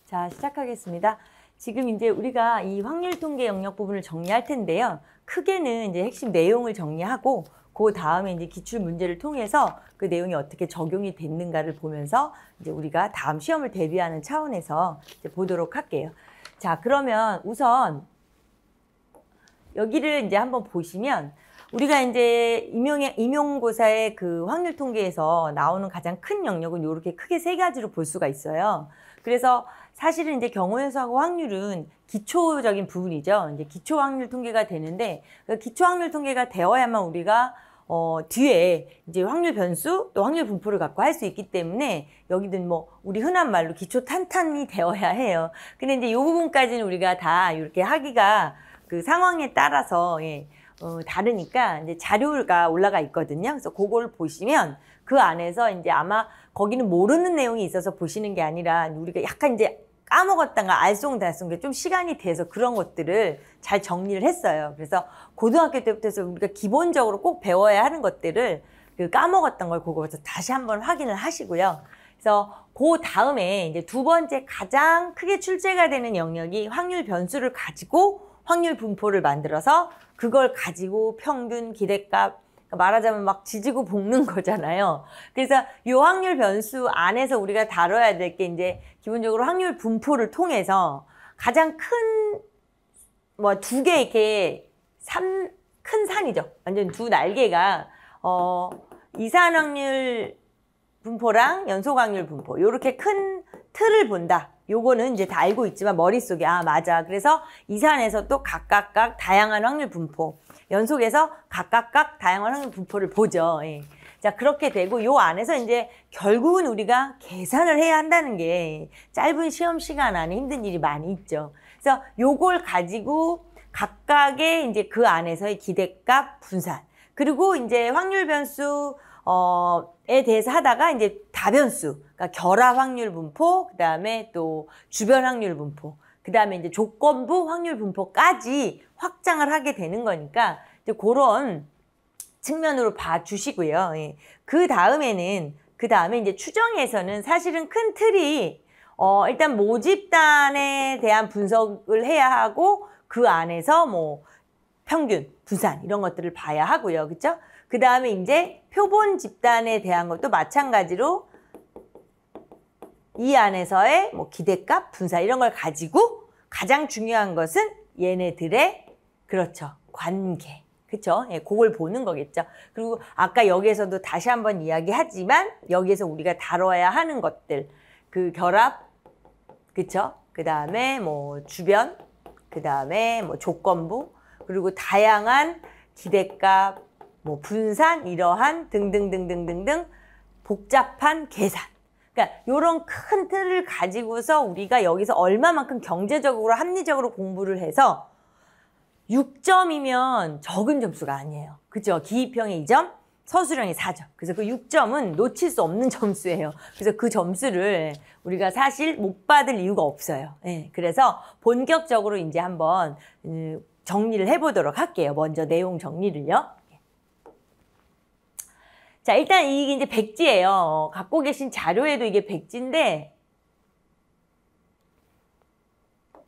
자, 시작하겠습니다. 지금 이제 우리가 이 확률 통계 영역 부분을 정리할 텐데요. 크게는 이제 핵심 내용을 정리하고 그 다음에 이제 기출 문제를 통해서 그 내용이 어떻게 적용이 됐는가를 보면서 이제 우리가 다음 시험을 대비하는 차원에서 이제 보도록 할게요. 자, 그러면 우선 여기를 이제 한번 보시면 우리가 이제 임용고사의 그 확률 통계에서 나오는 가장 큰 영역은 이렇게 크게 세 가지로 볼 수가 있어요. 그래서 사실은 이제 경우연수하고 확률은 기초적인 부분이죠. 이제 기초 확률 통계가 되는데 그 기초 확률 통계가 되어야만 우리가 뒤에 이제 확률 변수 또 확률 분포를 갖고 할 수 있기 때문에 여기는 뭐 우리 흔한 말로 기초 탄탄이 되어야 해요. 근데 이제 이 부분까지는 우리가 다 이렇게 하기가 그 상황에 따라서 다르니까 이제 자료가 올라가 있거든요. 그래서 그걸 보시면 그 안에서 이제 아마 거기는 모르는 내용이 있어서 보시는 게 아니라 우리가 약간 이제 까먹었다가 알쏭달쏭 좀 시간이 돼서 그런 것들을 잘 정리를 했어요. 그래서 고등학교 때부터 해서 우리가 기본적으로 꼭 배워야 하는 것들을 그 까먹었던 걸 그거부터 다시 한번 확인을 하시고요. 그래서 그 다음에 이제 두 번째 가장 크게 출제가 되는 영역이 확률 변수를 가지고 확률 분포를 만들어서 그걸 가지고 평균, 기대값, 말하자면 막 지지고 볶는 거잖아요. 그래서 이 확률 변수 안에서 우리가 다뤄야 될 게 이제 기본적으로 확률 분포를 통해서 가장 큰 뭐 두 개 이렇게 큰 산이죠. 완전 두 날개가 이산 확률 분포랑 연속 확률 분포 요렇게 큰 틀을 본다. 요거는 이제 다 알고 있지만 머릿속에 아 맞아. 그래서 이산에서 또 각각 다양한 확률 분포, 연속에서 각각 다양한 확률 분포를 보죠. 예. 자, 그렇게 되고 요 안에서 이제 결국은 우리가 계산을 해야 한다는 게 짧은 시험 시간 안에 힘든 일이 많이 있죠. 그래서 요걸 가지고 각각의 이제 그 안에서의 기대값 분산, 그리고 이제 확률 변수 에 대해서 하다가 이제 다변수, 그러니까 결합 확률 분포, 그 다음에 또 주변 확률 분포, 그 다음에 이제 조건부 확률 분포까지 확장을 하게 되는 거니까 이제 그런 측면으로 봐주시고요. 예. 그 다음에 이제 추정에서는 사실은 큰 틀이 일단 모집단에 대한 분석을 해야 하고 그 안에서 뭐 평균, 분산 이런 것들을 봐야 하고요. 그렇죠? 그 다음에 이제 표본 집단에 대한 것도 마찬가지로 이 안에서의 뭐 기대값, 분산 이런 걸 가지고 가장 중요한 것은 얘네들의 그렇죠. 관계. 그렇죠? 예, 그걸 보는 거겠죠. 그리고 아까 여기에서도 다시 한번 이야기하지만 여기에서 우리가 다뤄야 하는 것들 그 결합, 그렇죠? 그 다음에 뭐 주변, 그 다음에 뭐 조건부, 그리고 다양한 기대값, 뭐 분산 이러한 등등등등등등 복잡한 계산. 그러니까 이런 큰 틀을 가지고서 우리가 여기서 얼마만큼 경제적으로 합리적으로 공부를 해서 6점이면 적은 점수가 아니에요. 그죠? 기입형의 2점, 서술형의 4점. 그래서 그 6점은 놓칠 수 없는 점수예요. 그래서 그 점수를 우리가 사실 못 받을 이유가 없어요. 예, 그래서 본격적으로 이제 한번 정리를 해보도록 할게요. 먼저 내용 정리를요. 자, 일단 이게 이제 백지예요. 갖고 계신 자료에도 이게 백지인데,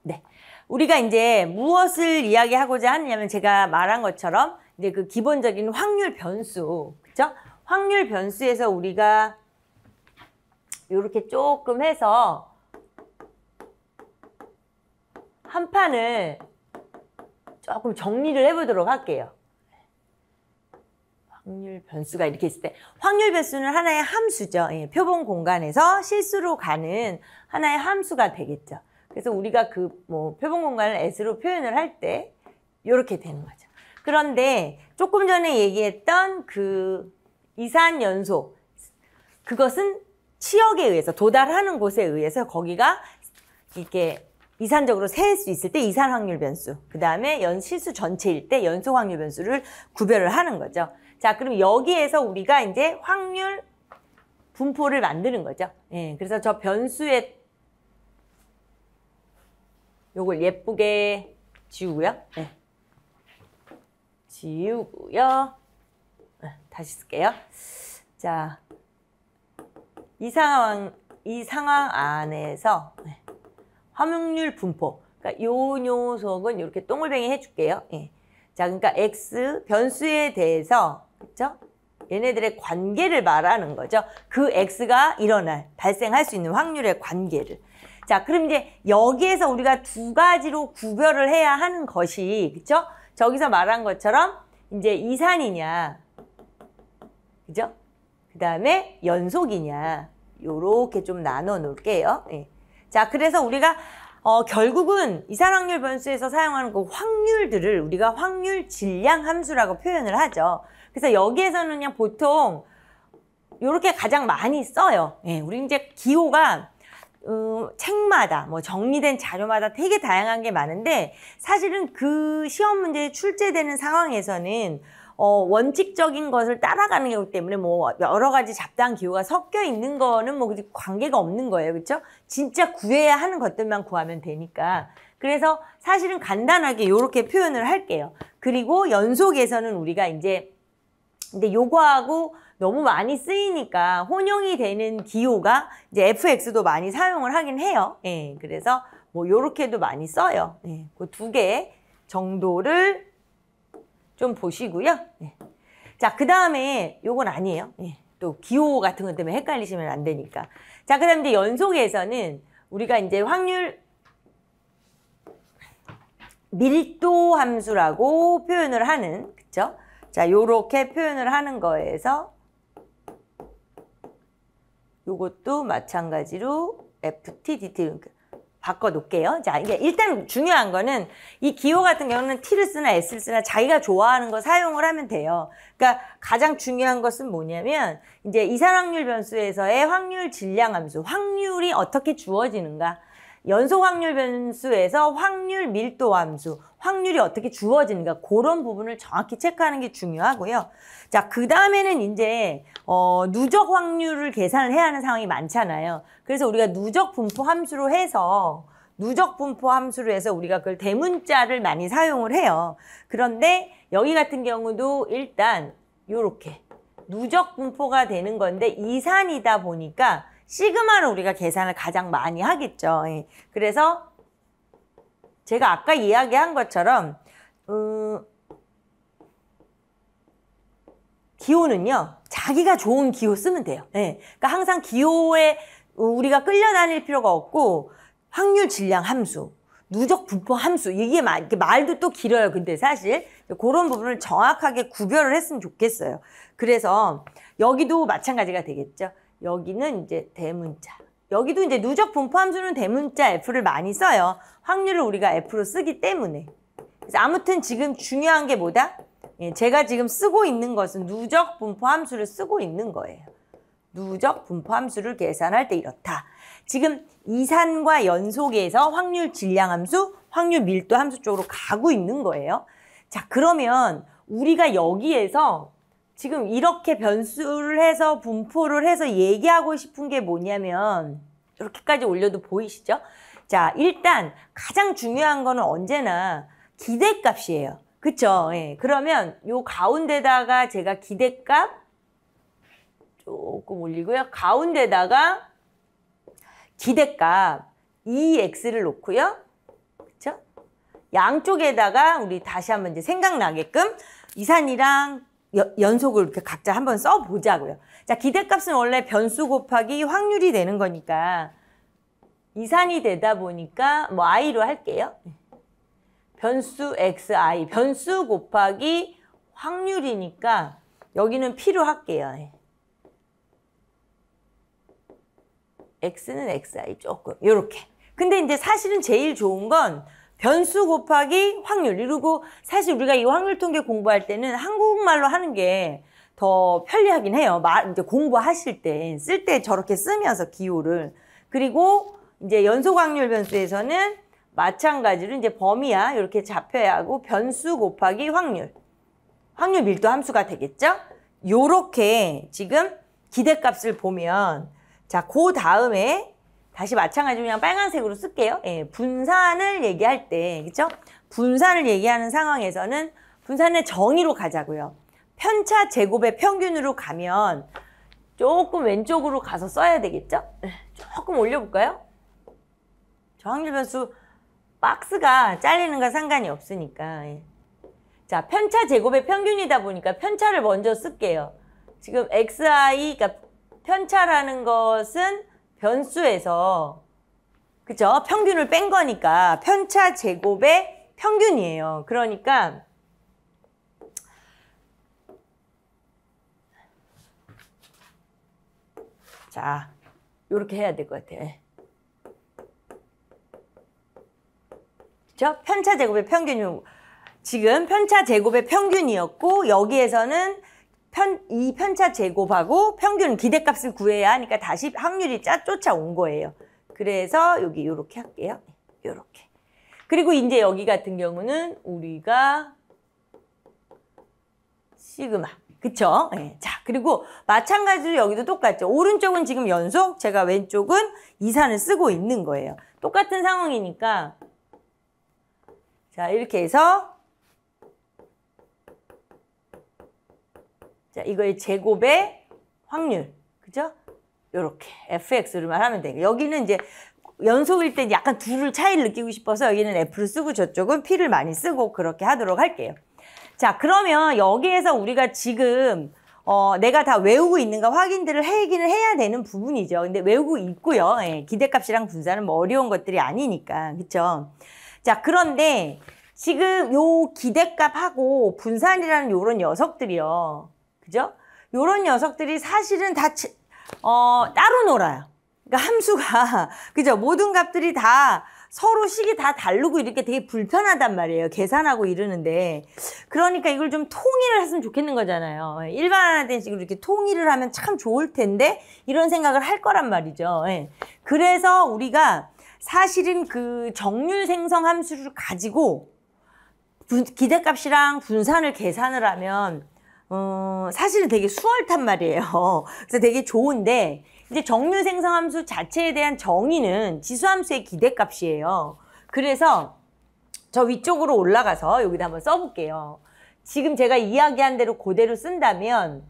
네. 우리가 이제 무엇을 이야기하고자 하느냐면 제가 말한 것처럼 이제 그 기본적인 확률 변수, 그쵸? 확률 변수에서 우리가 이렇게 조금 해서 한 판을 조금 정리를 해보도록 할게요. 확률 변수가 이렇게 있을 때 확률 변수는 하나의 함수죠. 예, 표본 공간에서 실수로 가는 하나의 함수가 되겠죠. 그래서 우리가 그 뭐 표본 공간을 S로 표현을 할 때 이렇게 되는 거죠. 그런데 조금 전에 얘기했던 그 이산 연소 그것은 치역에 의해서 도달하는 곳에 의해서 거기가 이렇게 이산적으로 셀 수 있을 때 이산 확률 변수, 그 다음에 실수 전체일 때 연속 확률 변수를 구별을 하는 거죠. 자, 그럼 여기에서 우리가 이제 확률 분포를 만드는 거죠. 예, 그래서 저 변수에 요걸 예쁘게 지우고요. 네. 지우고요. 네, 다시 쓸게요. 자, 이 상황 안에서 확률 분포. 그러니까 요 녀석은 이렇게 동글뱅이 해줄게요. 예. 자, 그러니까 x 변수에 대해서 그렇죠? 얘네들의 관계를 말하는 거죠. 그 x가 발생할 수 있는 확률의 관계를. 자, 그럼 이제 여기에서 우리가 두 가지로 구별을 해야 하는 것이, 그쵸? 저기서 말한 것처럼 이제 이산이냐, 그죠? 그 다음에 연속이냐, 요렇게 좀 나눠 놓을게요. 예. 자, 그래서 우리가 결국은 이산확률 변수에서 사용하는 그 확률들을 우리가 확률 질량 함수라고 표현을 하죠. 그래서 여기에서는 그냥 보통 요렇게 가장 많이 써요. 예, 우리 이제 기호가 책마다 뭐 정리된 자료마다 되게 다양한 게 많은데 사실은 그 시험 문제에 출제되는 상황에서는 원칙적인 것을 따라가는 거기 때문에 뭐 여러 가지 잡다한 기호가 섞여 있는 거는 뭐 관계가 없는 거예요. 그렇죠? 진짜 구해야 하는 것들만 구하면 되니까. 그래서 사실은 간단하게 이렇게 표현을 할게요. 그리고 연속에서는 우리가 이제 근데 요거하고 너무 많이 쓰이니까 혼용이 되는 기호가 이제 fx도 많이 사용을 하긴 해요. 예, 그래서 뭐 요렇게도 많이 써요. 예, 그 두 개 정도를 좀 보시고요. 예. 자, 그 다음에 요건 아니에요. 예, 또 기호 같은 것 때문에 헷갈리시면 안 되니까. 자, 그 다음에 이제 연속에서는 우리가 이제 확률 밀도 함수라고 표현을 하는, 그쵸? 자, 요렇게 표현을 하는 거에서 요것도 마찬가지로 ft, dt 바꿔 놓을게요. 자, 이제 일단 중요한 거는 이 기호 같은 경우는 t를 쓰나 s를 쓰나 자기가 좋아하는 거 사용을 하면 돼요. 그러니까 가장 중요한 것은 뭐냐면 이제 이산확률 변수에서의 확률 질량 함수, 확률이 어떻게 주어지는가. 연속 확률 변수에서 확률 밀도 함수, 확률이 어떻게 주어지는가 그런 부분을 정확히 체크하는 게 중요하고요. 자, 그 다음에는 이제 누적 확률을 계산을 해야 하는 상황이 많잖아요. 그래서 우리가 누적 분포 함수로 해서 우리가 그걸 대문자를 많이 사용을 해요. 그런데 여기 같은 경우도 일단 요렇게 누적 분포가 되는 건데 이산이다 보니까 시그마를 우리가 계산을 가장 많이 하겠죠. 그래서 제가 아까 이야기한 것처럼 기호는요. 자기가 좋은 기호 쓰면 돼요. 그러니까 항상 기호에 우리가 끌려다닐 필요가 없고 확률 질량 함수, 누적 분포 함수 이게 말도 또 길어요. 근데 사실 그런 부분을 정확하게 구별을 했으면 좋겠어요. 그래서 여기도 마찬가지가 되겠죠. 여기는 이제 대문자. 여기도 이제 누적 분포 함수는 대문자 F를 많이 써요. 확률을 우리가 F로 쓰기 때문에. 그래서 아무튼 지금 중요한 게 뭐다? 제가 지금 쓰고 있는 것은 누적 분포 함수를 쓰고 있는 거예요. 누적 분포 함수를 계산할 때 이렇다. 지금 이산과 연속에서 확률 질량 함수, 확률 밀도 함수 쪽으로 가고 있는 거예요. 자, 그러면 우리가 여기에서 지금 이렇게 변수를 해서 분포를 해서 얘기하고 싶은 게 뭐냐면 이렇게까지 올려도 보이시죠? 자, 일단 가장 중요한 거는 언제나 기대값이에요. 그쵸? 예. 그러면 요 가운데다가 제가 기대값 조금 올리고요. 가운데다가 기대값 2x를 놓고요. 그쵸? 양쪽에다가 우리 다시 한번 이제 생각나게끔 이산이랑 연속을 이렇게 각자 한번 써보자고요. 자, 기대값은 원래 변수 곱하기 확률이 되는 거니까 이산이 되다 보니까 뭐 i로 할게요. 변수 xi, 변수 곱하기 확률이니까 여기는 p로 할게요. x는 xi 조금 요렇게. 근데 이제 사실은 제일 좋은 건 변수 곱하기 확률. 그리고 사실 우리가 이 확률 통계 공부할 때는 한국말로 하는 게 더 편리하긴 해요. 이제 공부하실 때, 쓸 때 저렇게 쓰면서 기호를. 그리고 이제 연속 확률 변수에서는 마찬가지로 이제 범위야 이렇게 잡혀야 하고 변수 곱하기 확률. 확률 밀도 함수가 되겠죠? 요렇게 지금 기대값을 보면 자, 그 다음에 다시 마찬가지로 그냥 빨간색으로 쓸게요. 분산을 얘기할 때, 그쵸? 분산을 얘기하는 상황에서는 분산의 정의로 가자고요. 편차 제곱의 평균으로 가면 조금 왼쪽으로 가서 써야 되겠죠? 조금 올려볼까요? 저 확률 변수 박스가 잘리는 건 상관이 없으니까. 예. 자, 편차 제곱의 평균이다 보니까 편차를 먼저 쓸게요. 지금 xi, 그러니까 편차라는 것은 변수에서, 그죠? 평균을 뺀 거니까 편차 제곱의 평균이에요. 그러니까 자, 요렇게 해야 될 것 같아요. 그죠? 편차 제곱의 평균이 지금 편차 제곱의 평균이었고 여기에서는 이 편차 제곱하고 평균 기대값을 구해야 하니까 다시 확률이 쫓아온 거예요. 그래서 여기 요렇게 할게요. 요렇게. 그리고 이제 여기 같은 경우는 우리가 시그마. 그쵸? 네. 자, 그리고 마찬가지로 여기도 똑같죠. 오른쪽은 지금 연속, 제가 왼쪽은 이산을 쓰고 있는 거예요. 똑같은 상황이니까. 자, 이렇게 해서 자, 이거의 제곱의 확률. 그죠? 요렇게 fx로만 하면 돼요. 여기는 이제 연속일 때 약간 둘을 차이를 느끼고 싶어서 여기는 f를 쓰고 저쪽은 p를 많이 쓰고 그렇게 하도록 할게요. 자, 그러면 여기에서 우리가 지금 내가 다 외우고 있는가 확인들을 하기는 해야 되는 부분이죠. 근데 외우고 있고요. 예, 기대값이랑 분산은 뭐 어려운 것들이 아니니까. 그쵸? 자, 그런데 지금 요 기대값하고 분산이라는 요런 녀석들이요. 그죠? 요런 녀석들이 사실은 다 따로 놀아요. 그러니까 함수가 그죠? 모든 값들이 다 서로 식이 다 다르고 이렇게 되게 불편하단 말이에요. 계산하고 이러는데. 그러니까 이걸 좀 통일을 했으면 좋겠는 거잖아요. 일반화된 식으로 이렇게 통일을 하면 참 좋을 텐데 이런 생각을 할 거란 말이죠. 예. 그래서 우리가 사실은 그 정률 생성 함수를 가지고 기대값이랑 분산을 계산을 하면 사실은 되게 수월단 말이에요. 그래서 되게 좋은데 이제 정률 생성 함수 자체에 대한 정의는 지수함수의 기대값이에요. 그래서 저 위쪽으로 올라가서 여기다 한번 써볼게요. 지금 제가 이야기한 대로 그대로 쓴다면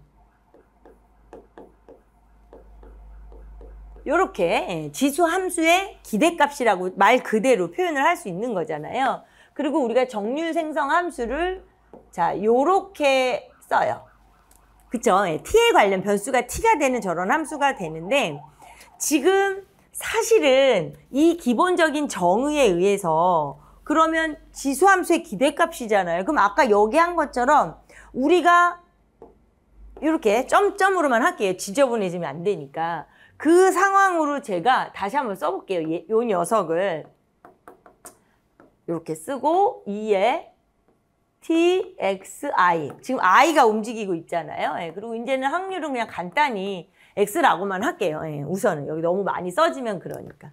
이렇게 지수함수의 기대값이라고 말 그대로 표현을 할 수 있는 거잖아요. 그리고 우리가 정률 생성 함수를 자 요렇게 써요. 그쵸? t에 관련 변수가 t가 되는 저런 함수가 되는데 지금 사실은 이 기본적인 정의에 의해서 그러면 지수함수의 기대값이잖아요. 그럼 아까 여기 한 것처럼 우리가 이렇게 점점으로만 할게요. 지저분해지면 안 되니까. 그 상황으로 제가 다시 한번 써볼게요. 요 녀석을 이렇게 쓰고 2에 txi. 지금 i가 움직이고 있잖아요. 예, 그리고 이제는 확률은 그냥 간단히 x라고만 할게요. 예, 우선은 여기 너무 많이 써지면 그러니까.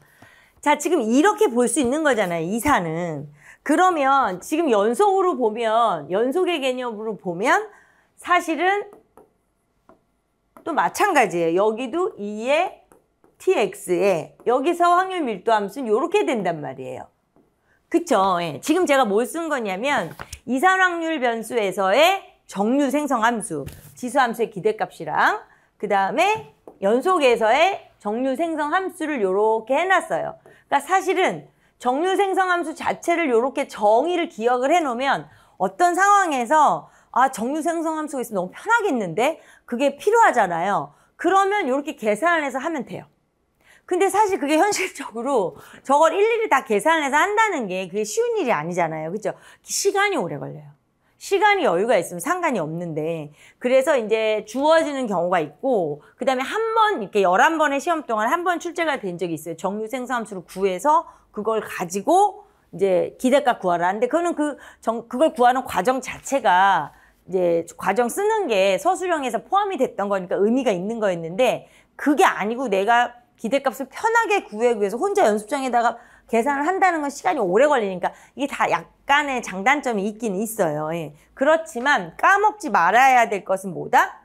자, 지금 이렇게 볼 수 있는 거잖아요. 이사는. 그러면 지금 연속으로 보면 연속의 개념으로 보면 사실은 또 마찬가지예요. 여기도 2의 tx에 여기서 확률 밀도 함수는 이렇게 된단 말이에요. 그쵸? 예. 지금 제가 뭘 쓴 거냐면 이산 확률 변수에서의 정률 생성 함수, 지수함수의 기대값이랑 그 다음에 연속에서의 정률 생성 함수를 이렇게 해놨어요. 그러니까 사실은 정률 생성 함수 자체를 이렇게 정의를 기억을 해놓으면 어떤 상황에서 정률 생성 함수가 있으면 너무 편하겠는데 그게 필요하잖아요. 그러면 이렇게 계산을 해서 하면 돼요. 근데 사실 그게 현실적으로 저걸 일일이 다 계산해서 한다는 게 그게 쉬운 일이 아니잖아요. 그죠? 시간이 오래 걸려요. 시간이 여유가 있으면 상관이 없는데 그래서 이제 주어지는 경우가 있고 그 다음에 한 번 이렇게 11번의 시험 동안 한 번 출제가 된 적이 있어요. 정률 생성함수를 구해서 그걸 가지고 이제 기대값 구하라 하는데 그거는 그걸 구하는 과정 자체가 이제 과정 쓰는 게 서술형에서 포함이 됐던 거니까 의미가 있는 거였는데 그게 아니고 내가 기대값을 편하게 구하기 위해서 혼자 연습장에다가 계산을 한다는 건 시간이 오래 걸리니까 이게 다 약간의 장단점이 있긴 있어요. 예. 그렇지만 까먹지 말아야 될 것은 뭐다?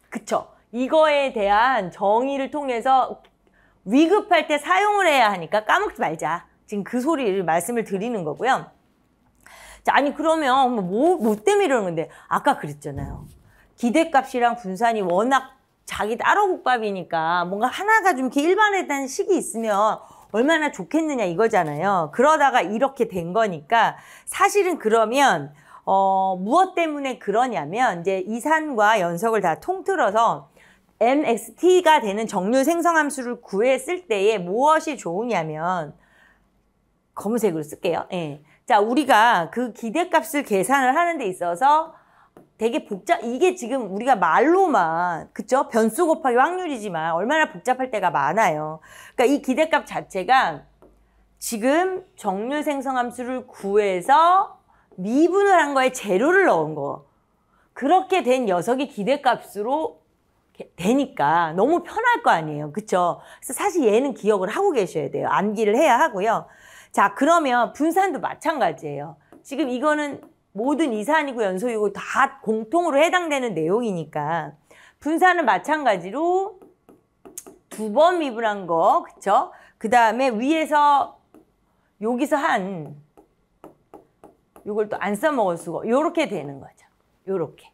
그쵸? 이거에 대한 정의를 통해서 위급할 때 사용을 해야 하니까 까먹지 말자. 지금 그 소리를 말씀을 드리는 거고요. 자, 아니 그러면 뭐 때문에 이러는 건데 아까 그랬잖아요. 기대값이랑 분산이 워낙 자기 따로 국밥이니까 뭔가 하나가 좀 이렇게 일반에 대한 식이 있으면 얼마나 좋겠느냐 이거잖아요. 그러다가 이렇게 된 거니까 사실은 그러면 무엇 때문에 그러냐면 이제 이산과 연석을 다 통틀어서 mxt가 되는 정률 생성함수를 구했을 때에 무엇이 좋으냐면 검은색으로 쓸게요. 예. 자, 우리가 그 기대값을 계산을 하는 데 있어서 되게 이게 지금 우리가 말로만, 그쵸? 변수 곱하기 확률이지만 얼마나 복잡할 때가 많아요. 그러니까 이 기대값 자체가 지금 정률 생성함수를 구해서 미분을 한 거에 재료를 넣은 거. 그렇게 된 녀석이 기대값으로 되니까 너무 편할 거 아니에요. 그쵸? 그래서 사실 얘는 기억을 하고 계셔야 돼요. 암기를 해야 하고요. 자, 그러면 분산도 마찬가지예요. 지금 이거는 모든 이산이고 연소이고 다 공통으로 해당되는 내용이니까 분산은 마찬가지로 2번 미분한 거, 그쵸? 그 다음에 위에서 여기서 요걸 또 안 써먹을 수가 요렇게 되는 거죠. 요렇게.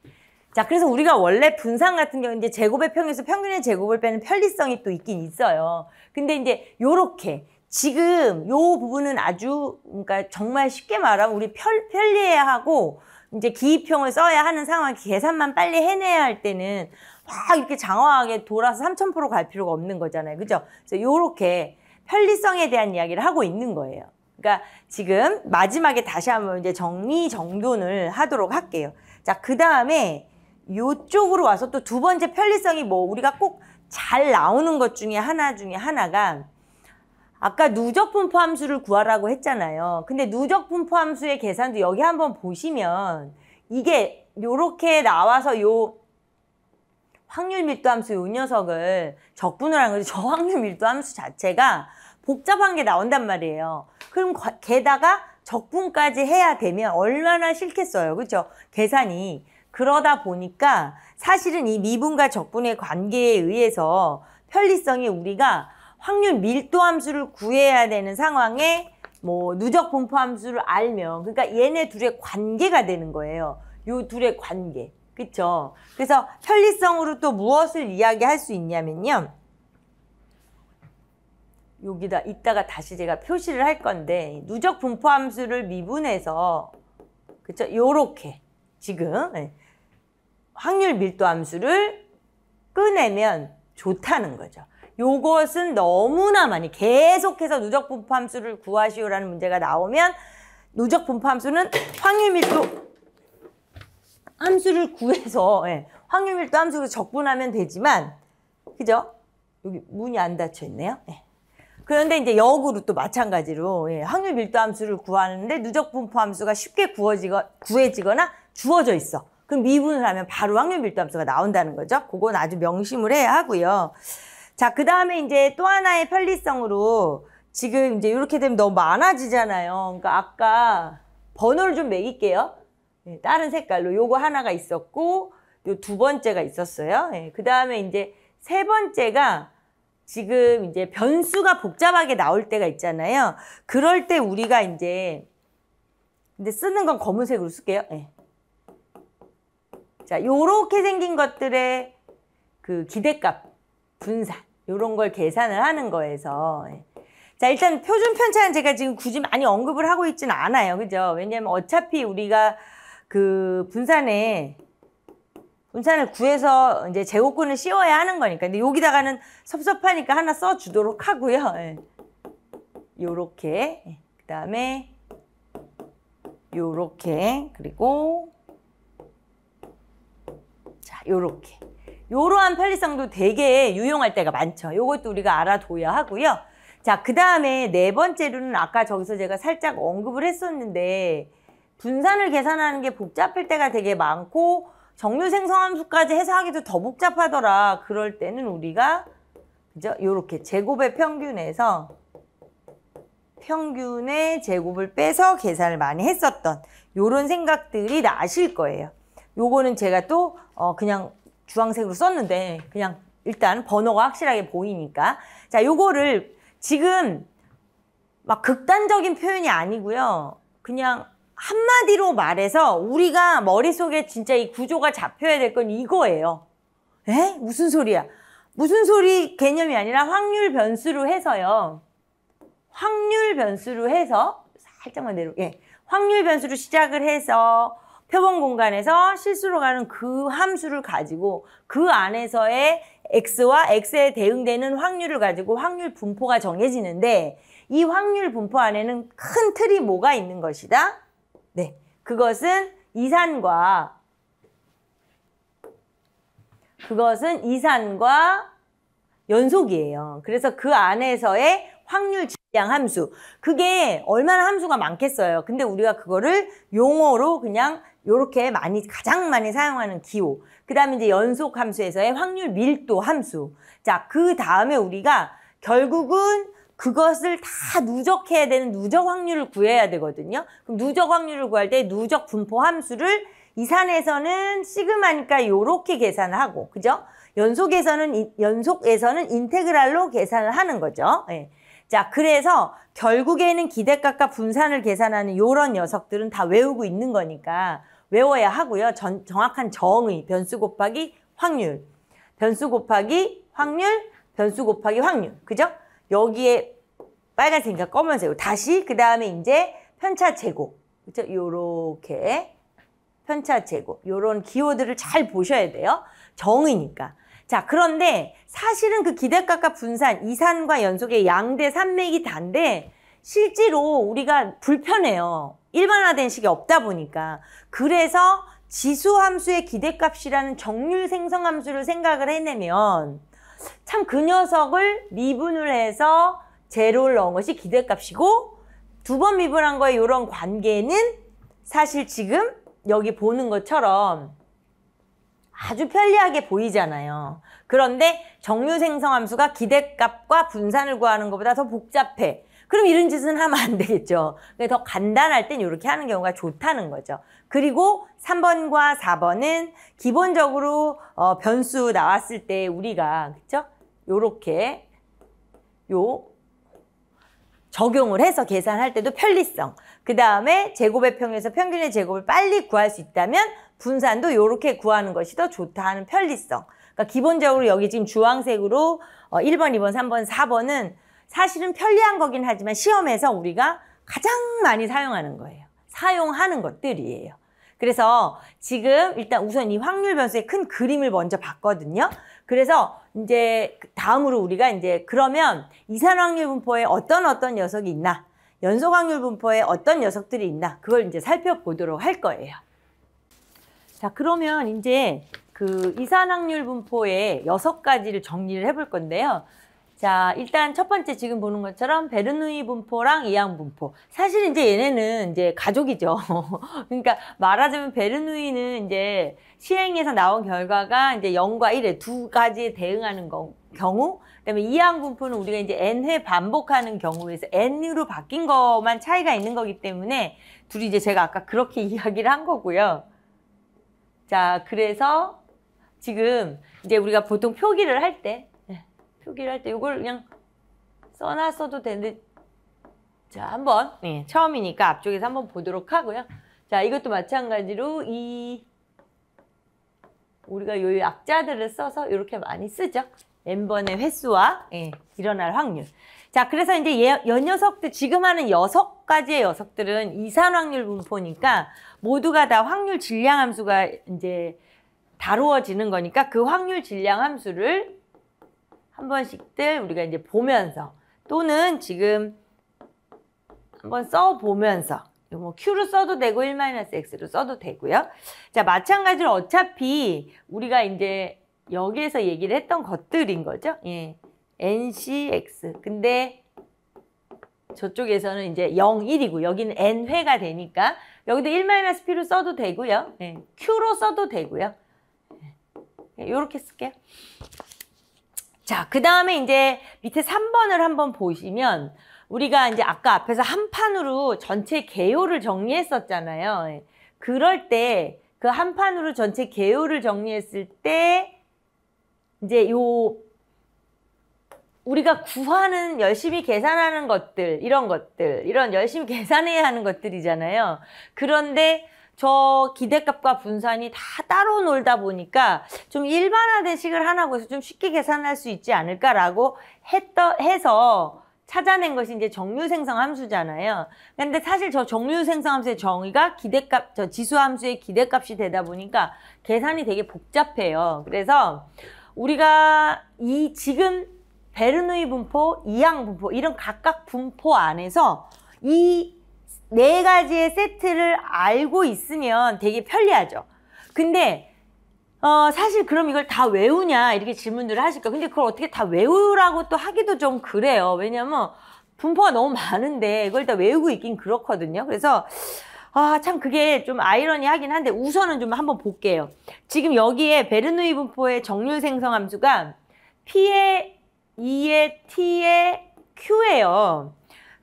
자, 그래서 우리가 원래 분산 같은 경우는 이제 제곱의 평에서 평균의 제곱을 빼는 편리성이 또 있긴 있어요. 근데 이제 요렇게 지금 요 부분은 아주 그러니까 정말 쉽게 말하면 우리 편리해야 하고 이제 기입형을 써야 하는 상황 계산만 빨리 해내야 할 때는 막 이렇게 장황하게 돌아서 3000% 갈 필요가 없는 거잖아요. 그죠? 그래서 요렇게 편리성에 대한 이야기를 하고 있는 거예요. 그러니까 지금 마지막에 다시 한번 이제 정리정돈을 하도록 할게요. 자, 그 다음에 요쪽으로 와서 또 두 번째 편리성이 뭐 우리가 꼭 잘 나오는 것 중에 하나가 아까 누적 분포 함수를 구하라고 했잖아요. 근데 누적 분포 함수의 계산도 여기 한번 보시면 이게 요렇게 나와서 요 확률 밀도 함수 요 녀석을 적분을 하는 거죠. 저 확률 밀도 함수 자체가 복잡한 게 나온단 말이에요. 그럼 게다가 적분까지 해야 되면 얼마나 싫겠어요. 그렇죠? 계산이. 그러다 보니까 사실은 이 미분과 적분의 관계에 의해서 편리성이 우리가 확률 밀도 함수를 구해야 되는 상황에 뭐 누적 분포 함수를 알면 그러니까 얘네 둘의 관계가 되는 거예요. 요 둘의 관계. 그렇죠? 그래서 편리성으로 또 무엇을 이야기할 수 있냐면요. 여기다 이따가 다시 제가 표시를 할 건데 누적 분포 함수를 미분해서 그렇죠? 요렇게 지금 확률 밀도 함수를 꺼내면 좋다는 거죠. 요것은 너무나 많이 계속해서 누적 분포 함수를 구하시오라는 문제가 나오면 누적 분포 함수는 확률 밀도 함수를 구해서 확률 밀도 함수로 적분하면 되지만 그죠? 여기 문이 안 닫혀 있네요. 그런데 이제 역으로 또 마찬가지로 확률 밀도 함수를 구하는데 누적 분포 함수가 쉽게 구해지거나 주어져 있어. 그럼 미분을 하면 바로 확률 밀도 함수가 나온다는 거죠. 그건 아주 명심을 해야 하고요. 자, 그 다음에 이제 또 하나의 편리성으로 지금 이제 이렇게 되면 너무 많아지잖아요. 그러니까 아까 번호를 좀 매길게요. 다른 색깔로 요거 하나가 있었고 요 두 번째가 있었어요. 그 다음에 이제 세 번째가 지금 이제 변수가 복잡하게 나올 때가 있잖아요. 그럴 때 우리가 이제 근데 쓰는 건 검은색으로 쓸게요. 자, 요렇게 생긴 것들의 그 기대값 분산 요런 걸 계산을 하는 거에서 자, 일단 표준 편차는 제가 지금 굳이 많이 언급을 하고 있지는 않아요. 그죠? 왜냐면 어차피 우리가 그 분산을 구해서 이제 제곱근을 씌워야 하는 거니까. 근데 여기다가는 섭섭하니까 하나 써주도록 하고요. 요렇게. 그 다음에 요렇게. 그리고 자, 요렇게. 요러한 편리성도 되게 유용할 때가 많죠. 요것도 우리가 알아둬야 하고요. 자, 그 다음에 네 번째로는 아까 저기서 제가 살짝 언급을 했었는데 분산을 계산하는 게 복잡할 때가 되게 많고 정률 생성함수까지 해서 하기도 더 복잡하더라. 그럴 때는 우리가 그죠? 요렇게 제곱의 평균에서 평균의 제곱을 빼서 계산을 많이 했었던 요런 생각들이 나실 거예요. 요거는 제가 또 그냥 주황색으로 썼는데 그냥 일단 번호가 확실하게 보이니까 자, 요거를 지금 막 극단적인 표현이 아니고요. 그냥 한마디로 말해서 우리가 머릿속에 진짜 이 구조가 잡혀야 될 건 이거예요. 무슨 소리야? 무슨 소리 개념이 아니라 확률 변수로 해서요. 확률 변수로 해서 살짝만 내려, 예. 확률 변수로 시작을 해서 표본 공간에서 실수로 가는 그 함수를 가지고 그 안에서의 x와 x에 대응되는 확률을 가지고 확률 분포가 정해지는데 이 확률 분포 안에는 큰 틀이 뭐가 있는 것이다? 네, 그것은 이산과 연속이에요. 그래서 그 안에서의 확률 질량 함수. 그게 얼마나 함수가 많겠어요. 근데 우리가 그거를 용어로 그냥 요렇게 가장 많이 사용하는 기호. 그 다음에 이제 연속 함수에서의 확률 밀도 함수. 자, 그 다음에 우리가 결국은 그것을 다 누적해야 되는 누적 확률을 구해야 되거든요. 그럼 누적 확률을 구할 때 누적 분포 함수를 이산에서는 시그마니까 요렇게 계산을 하고, 그죠? 연속에서는 인테그랄로 계산을 하는 거죠. 네. 자, 그래서 결국에는 기대값과 분산을 계산하는 요런 녀석들은 다 외우고 있는 거니까 외워야 하고요. 정확한 정의, 변수 곱하기 확률, 변수 곱하기 확률, 변수 곱하기 확률. 그죠? 여기에 빨간색이니까 검은색으로. 다시 그 다음에 이제 편차 제곱. 그죠? 요렇게 편차 제곱. 요런 기호들을 잘 보셔야 돼요. 정의니까. 자, 그런데 사실은 그 기대값과 분산, 이산과 연속의 양대 산맥이 단데 실제로 우리가 불편해요. 일반화된 식이 없다 보니까. 그래서 지수함수의 기대값이라는 정률 생성함수를 생각을 해내면 참 그 녀석을 미분을 해서 제로를 넣은 것이 기대값이고 두 번 미분한 거에 이런 관계는 사실 지금 여기 보는 것처럼 아주 편리하게 보이잖아요. 그런데 정률 생성함수가 기대값과 분산을 구하는 것보다 더 복잡해. 그럼 이런 짓은 하면 안 되겠죠. 더 간단할 땐 이렇게 하는 경우가 좋다는 거죠. 그리고 3번과 4번은 기본적으로 변수 나왔을 때 우리가 그쵸? 요렇게 적용을 해서 계산할 때도 편리성. 그 다음에 제곱의 평에서 평균의 제곱을 빨리 구할 수 있다면 분산도 요렇게 구하는 것이 더 좋다 하는 편리성. 그러니까 기본적으로 여기 지금 주황색으로 1번, 2번, 3번, 4번은 사실은 편리한 거긴 하지만 시험에서 우리가 가장 많이 사용하는 거예요. 사용하는 것들이에요. 그래서 지금 일단 우선 이 확률 변수의 큰 그림을 먼저 봤거든요. 그래서 이제 다음으로 우리가 이제 그러면 이산 확률 분포에 어떤 녀석이 있나, 연속 확률 분포에 어떤 녀석들이 있나, 그걸 이제 살펴보도록 할 거예요. 자, 그러면 이제 그 이산 확률 분포의 6가지를 정리를 해볼 건데요. 자, 일단 첫 번째 지금 보는 것처럼 베르누이 분포랑 이항 분포. 사실 이제 얘네는 이제 가족이죠. 그러니까 말하자면 베르누이는 이제 시행에서 나온 결과가 이제 0과 1에 두 가지에 대응하는 경우, 그다음에 이항 분포는 우리가 이제 n회 반복하는 경우에서 n으로 바뀐 것만 차이가 있는 거기 때문에 둘이 이제 제가 아까 그렇게 이야기를 한 거고요. 자, 그래서 지금 이제 우리가 보통 표기를 할 때 이걸 그냥 써놨어도 되는데, 자, 한번 처음이니까 앞쪽에서 한번 보도록 하고요. 자, 이것도 마찬가지로 우리가 요 약자들을 써서 이렇게 많이 쓰죠. n번의 횟수와 일어날 확률. 자, 그래서 이제 이 녀석들 지금 하는 6가지의 녀석들은 이산 확률 분포니까 모두가 다 확률 질량 함수가 이제 다루어지는 거니까 그 확률 질량 함수를 한 번씩들 우리가 이제 보면서 또는 지금 한번 써보면서 뭐 Q로 써도 되고 1-X로 써도 되고요. 자, 마찬가지로 어차피 우리가 이제 여기에서 얘기를 했던 것들인 거죠. 예. NCX. 근데 저쪽에서는 이제 0, 1이고 여기는 N회가 되니까 여기도 1-P로 써도 되고요. 예. Q로 써도 되고요. 이렇게 쓸게요. 자, 그 다음에 이제 밑에 3번을 한번 보시면 우리가 이제 아까 앞에서 한 판으로 전체 개요를 정리했었잖아요. 그럴 때 그 한 판으로 전체 개요를 정리했을 때 이제 우리가 구하는 열심히 계산하는 것들, 이런 열심히 계산해야 하는 것들이잖아요. 그런데 저 기대값과 분산이 다 따로 놀다 보니까 좀 일반화된 식을 하나 구해서 좀 쉽게 계산할 수 있지 않을까라고 해서 찾아낸 것이 이제 정류생성 함수잖아요. 근데 사실 저 정류생성 함수의 정의가 기대값, 저 지수함수의 기대값이 되다 보니까 계산이 되게 복잡해요. 그래서 우리가 이 지금 베르누이 분포, 이항 분포 이런 각각 분포 안에서 이 네 가지의 세트를 알고 있으면 되게 편리하죠. 근데 사실 그럼 이걸 다 외우냐 이렇게 질문들을 하실 거예요. 근데 그걸 어떻게 다 외우라고 또 하기도 좀 그래요. 왜냐면 분포가 너무 많은데 이걸 다 외우고 있긴 그렇거든요. 그래서 참 그게 좀 아이러니하긴 한데 우선은 좀 한번 볼게요. 지금 여기에 베르누이 분포의 정률 생성 함수가 P의 E의 T의 Q예요.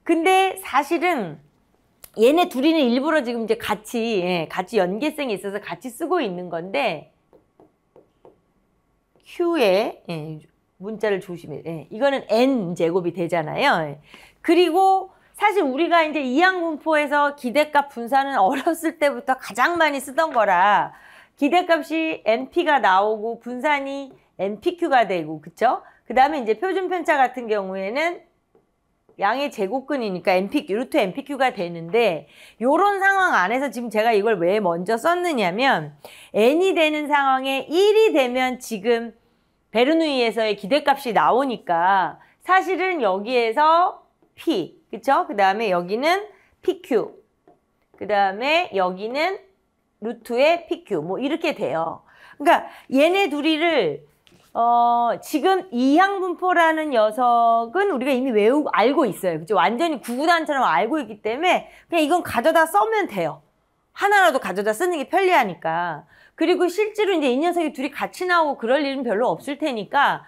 근데 사실은 얘네 둘이는 일부러 지금 이제 같이 연계성이 있어서 같이 쓰고 있는 건데 Q에 문자를 조심해. 이거는 N 제곱이 되잖아요. 그리고 사실 우리가 이제 이항분포에서 기대값 분산은 어렸을 때부터 가장 많이 쓰던 거라 기대값이 NP가 나오고 분산이 NPQ가 되고 그쵸? 그 다음에 이제 표준편차 같은 경우에는 양의 제곱근이니까 NPQ, 루트 NPQ가 되는데 요런 상황 안에서 지금 제가 이걸 왜 먼저 썼느냐면 N이 되는 상황에 1이 되면 지금 베르누이에서의 기대값이 나오니까 사실은 여기에서 P, 그쵸? 그 다음에 여기는 PQ, 그 다음에 여기는 루트의 PQ, 뭐 이렇게 돼요. 그러니까 얘네 둘이를 지금 이항분포라는 녀석은 우리가 이미 알고 있어요. 그죠? 완전히 구구단처럼 알고 있기 때문에 그냥 이건 가져다 써면 돼요. 하나라도 가져다 쓰는 게 편리하니까. 그리고 실제로 이제 이 녀석이 둘이 같이 나오고 그럴 일은 별로 없을 테니까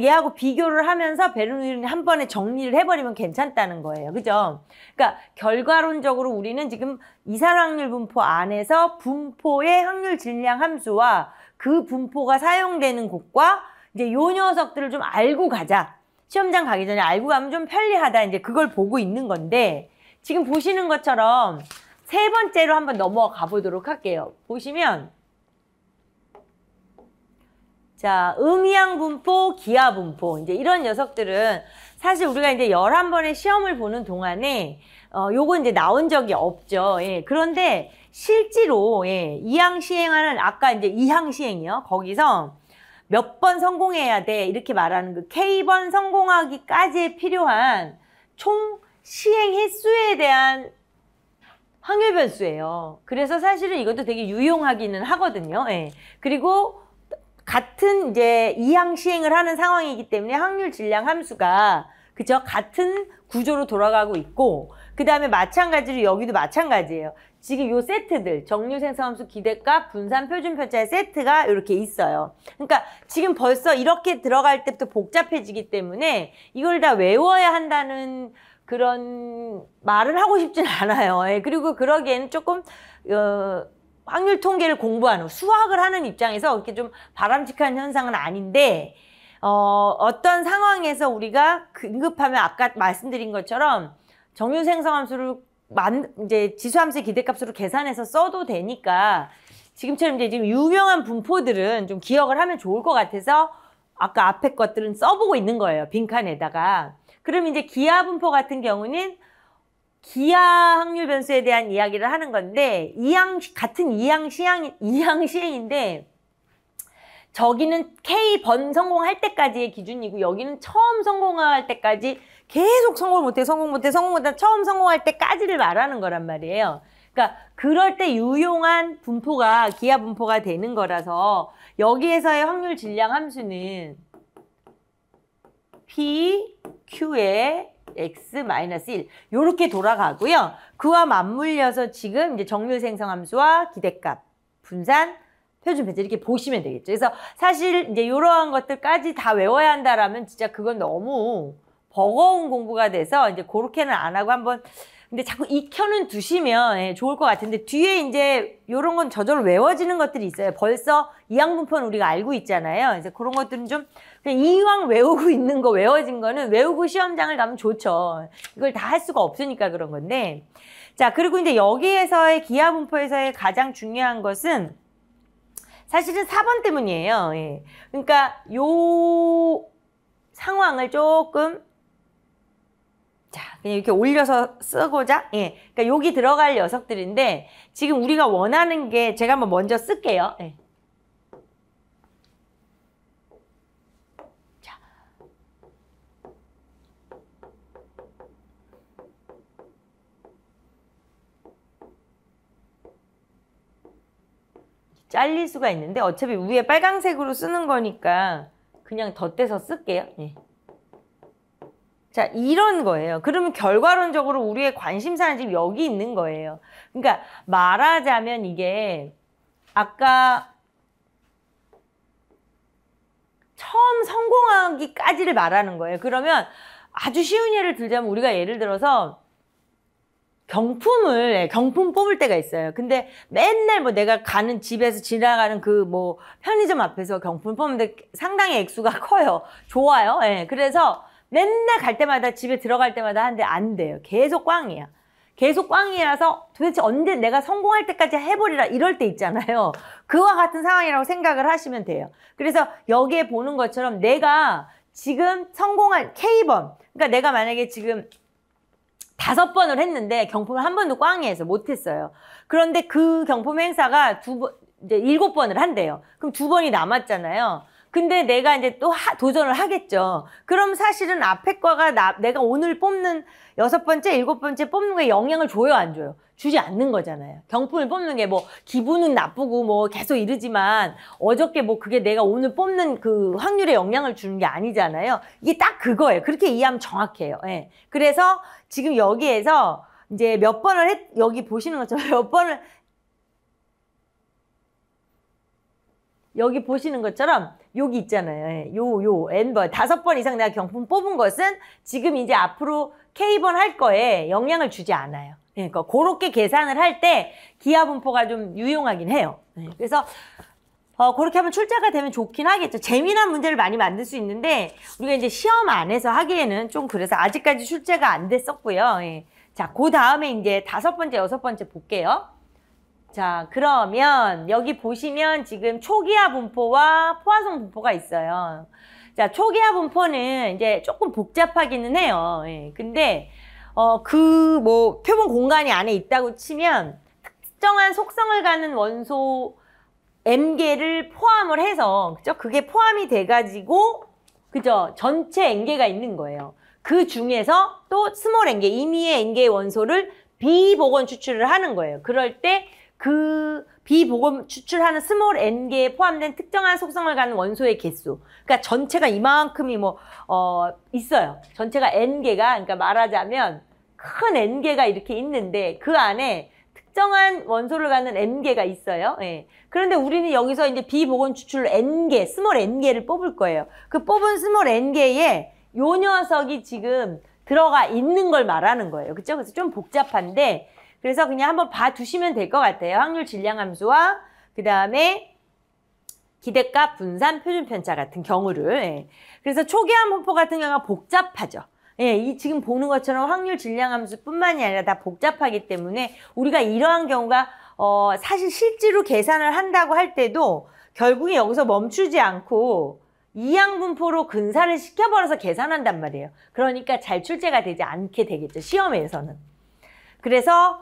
얘하고 비교를 하면서 베르누이를 한 번에 정리를 해버리면 괜찮다는 거예요. 그죠? 그러니까 결과론적으로 우리는 지금 이산확률 분포 안에서 분포의 확률 질량 함수와 그 분포가 사용되는 곳과 이제 요 녀석들을 좀 알고 가자. 시험장 가기 전에 알고 가면 좀 편리하다. 이제 그걸 보고 있는 건데 지금 보시는 것처럼 세 번째로 한번 넘어가 보도록 할게요. 보시면 자, 음이항 분포, 기하 분포 이제 이런 녀석들은 사실 우리가 이제 11번의 시험을 보는 동안에 요거 이제 나온 적이 없죠. 그런데 실제로 이항 시행하는 아까 이제 이항 시행이요. 거기서 몇 번 성공해야 돼 이렇게 말하는 그 K번 성공하기까지 필요한 총 시행 횟수에 대한 확률 변수예요. 그래서 사실은 이것도 되게 유용하기는 하거든요. 그리고 같은 이제 이항 시행을 하는 상황이기 때문에 확률 질량 함수가 그죠? 같은 구조로 돌아가고 있고 그 다음에 마찬가지로 여기도 마찬가지예요. 지금 요 세트들 정류 생성함수 기대값 분산 표준편차의 세트가 이렇게 있어요. 그러니까 지금 벌써 이렇게 들어갈 때부터 복잡해지기 때문에 이걸 다 외워야 한다는 그런 말을 하고 싶진 않아요. 그리고 그러기에는 조금 확률 통계를 공부하는 수학을 하는 입장에서 그렇게 좀 바람직한 현상은 아닌데 어떤 상황에서 우리가 긴급하면 아까 말씀드린 것처럼 정유 생성함수를 이제 지수함수의 기대값으로 계산해서 써도 되니까 지금처럼 이제 지금 유명한 분포들은 좀 기억을 하면 좋을 것 같아서 아까 앞에 것들은 써보고 있는 거예요. 빈칸에다가. 그럼 이제 기하 분포 같은 경우는 기하 확률 변수에 대한 이야기를 하는 건데 같은 이항 시행인데 저기는 K번 성공할 때까지의 기준이고 여기는 처음 성공할 때까지 계속 성공 못해 처음 성공할 때까지를 말하는 거란 말이에요. 그러니까 그럴 때 유용한 분포가 기하 분포가 되는 거라서 여기에서의 확률 질량 함수는 P, Q의 x-1 요렇게 돌아가고요. 그와 맞물려서 지금 이제 정률 생성 함수와 기대값, 분산, 표준편차 이렇게 보시면 되겠죠. 그래서 사실 이제 이러한 것들까지 다 외워야 한다라면 진짜 그건 너무 버거운 공부가 돼서 이제 그렇게는 안 하고 한번 근데 자꾸 익혀는 두시면 좋을 것 같은데 뒤에 이제 이런 건 저절로 외워지는 것들이 있어요. 벌써 이항분포는 우리가 알고 있잖아요. 그래서 그런 것들은 좀 그냥 이왕 외우고 있는 거 외워진 거는 외우고 시험장을 가면 좋죠. 이걸 다 할 수가 없으니까 그런 건데 자 그리고 이제 여기에서의 기하분포에서의 가장 중요한 것은 사실은 4번 때문이에요. 그러니까 요 상황을 조금 자, 그냥 이렇게 올려서 쓰고자. 예. 그러니까 여기 들어갈 녀석들인데 지금 우리가 원하는 게 제가 한번 먼저 쓸게요. 예. 자. 잘릴 수가 있는데 어차피 위에 빨강색으로 쓰는 거니까 그냥 덧대서 쓸게요. 예. 자, 이런 거예요. 그러면 결과론적으로 우리의 관심사는 지금 여기 있는 거예요. 그러니까 말하자면 이게 아까 처음 성공하기까지를 말하는 거예요. 그러면 아주 쉬운 예를 들자면 우리가 예를 들어서 경품 뽑을 때가 있어요. 근데 맨날 뭐 내가 가는 집에서 지나가는 그 뭐 편의점 앞에서 경품 뽑는데 상당히 액수가 커요. 좋아요. 예. 그래서 맨날 갈 때마다 집에 들어갈 때마다 하는데 안 돼요. 계속 꽝이야. 계속 꽝이라서 도대체 언제 내가 성공할 때까지 해버리라 이럴 때 있잖아요. 그와 같은 상황이라고 생각을 하시면 돼요. 그래서 여기에 보는 것처럼 내가 지금 성공한 K번, 그러니까 내가 만약에 지금 5번을 했는데 경품을 한 번도 꽝이해서 못했어요. 그런데 그 경품 행사가 이제 7번을 한대요. 그럼 2번이 남았잖아요. 근데 내가 이제 또 도전을 하겠죠. 그럼 사실은 앞에 거가 내가 오늘 뽑는 6번째, 7번째 뽑는 거에 영향을 줘요, 안 줘요? 주지 않는 거잖아요. 경품을 뽑는 게 뭐 기분은 나쁘고 뭐 계속 이러지만 어저께 뭐 그게 내가 오늘 뽑는 그 확률에 영향을 주는 게 아니잖아요. 이게 딱 그거예요. 그렇게 이해하면 정확해요. 예. 그래서 지금 여기에서 이제 몇 번을 여기 보시는 것처럼 몇 번을 여기 보시는 것처럼 여기 있잖아요. N번, 5번 이상 내가 경품 뽑은 것은 지금 이제 앞으로 K번 할 거에 영향을 주지 않아요. 그러니까 그렇게 계산을 할 때 기하분포가 좀 유용하긴 해요. 그래서 그렇게 하면 출제가 되면 좋긴 하겠죠. 재미난 문제를 많이 만들 수 있는데 우리가 이제 시험 안에서 하기에는 좀 그래서 아직까지 출제가 안 됐었고요. 자, 그 다음에 이제 5번째, 6번째 볼게요. 자, 그러면 여기 보시면 지금 초기화 분포와 포화성 분포가 있어요. 자, 초기화 분포는 이제 조금 복잡하기는 해요. 근데 뭐 표본 공간이 안에 있다고 치면 특정한 속성을 가는 원소 M개를 포함을 해서, 그죠? 그게 포함이 돼가지고, 그죠? 전체 N개가 있는 거예요. 그 중에서 또 스몰 N개, 임의의 N개의 원소를 비복원 추출을 하는 거예요. 그럴 때 그 비복원 추출하는 스몰 N개에 포함된 특정한 속성을 가는 원소의 개수. 그러니까 전체가 이만큼이 있어요. 전체가 N개가, 그러니까 말하자면 큰 N개가 이렇게 있는데 그 안에 특정한 원소를 갖는 M개가 있어요. 예. 그런데 우리는 여기서 이제 비복원 추출 N개, 스몰 N개를 뽑을 거예요. 그 뽑은 스몰 N개에 요 녀석이 지금 들어가 있는 걸 말하는 거예요. 그쵸? 그래서 좀 복잡한데, 그래서 그냥 한번 봐두시면 될 것 같아요. 확률 질량함수와 그 다음에 기대값 분산 표준 편차 같은 경우를. 예. 그래서 초기화 분포 같은 경우가 복잡하죠. 예, 이 지금 보는 것처럼 확률 질량함수뿐만이 아니라 다 복잡하기 때문에 우리가 이러한 경우가 사실 실제로 계산을 한다고 할 때도 결국에 여기서 멈추지 않고 이항분포로 근사를 시켜버려서 계산한단 말이에요. 그러니까 잘 출제가 되지 않게 되겠죠. 시험에서는. 그래서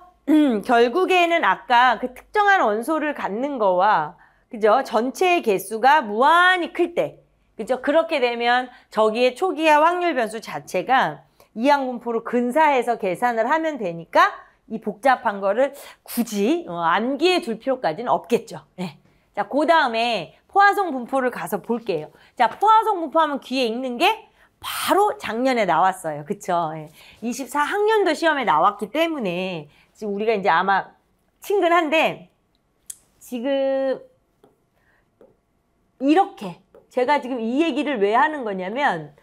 결국에는 아까 그 특정한 원소를 갖는 거와, 그죠? 전체의 개수가 무한히 클 때, 그죠? 그렇게 되면 저기에 초기화 확률 변수 자체가 이항분포로 근사해서 계산을 하면 되니까 이 복잡한 거를 굳이 암기해 둘 필요까지는 없겠죠. 네. 자, 그 다음에 포화성 분포를 가서 볼게요. 자, 포화성 분포하면 귀에 익는 게 바로 작년에 나왔어요. 그쵸? 24학년도 시험에 나왔기 때문에 지금 우리가 이제 아마 친근한데 지금 이렇게 제가 지금 이 얘기를 왜 하는 거냐면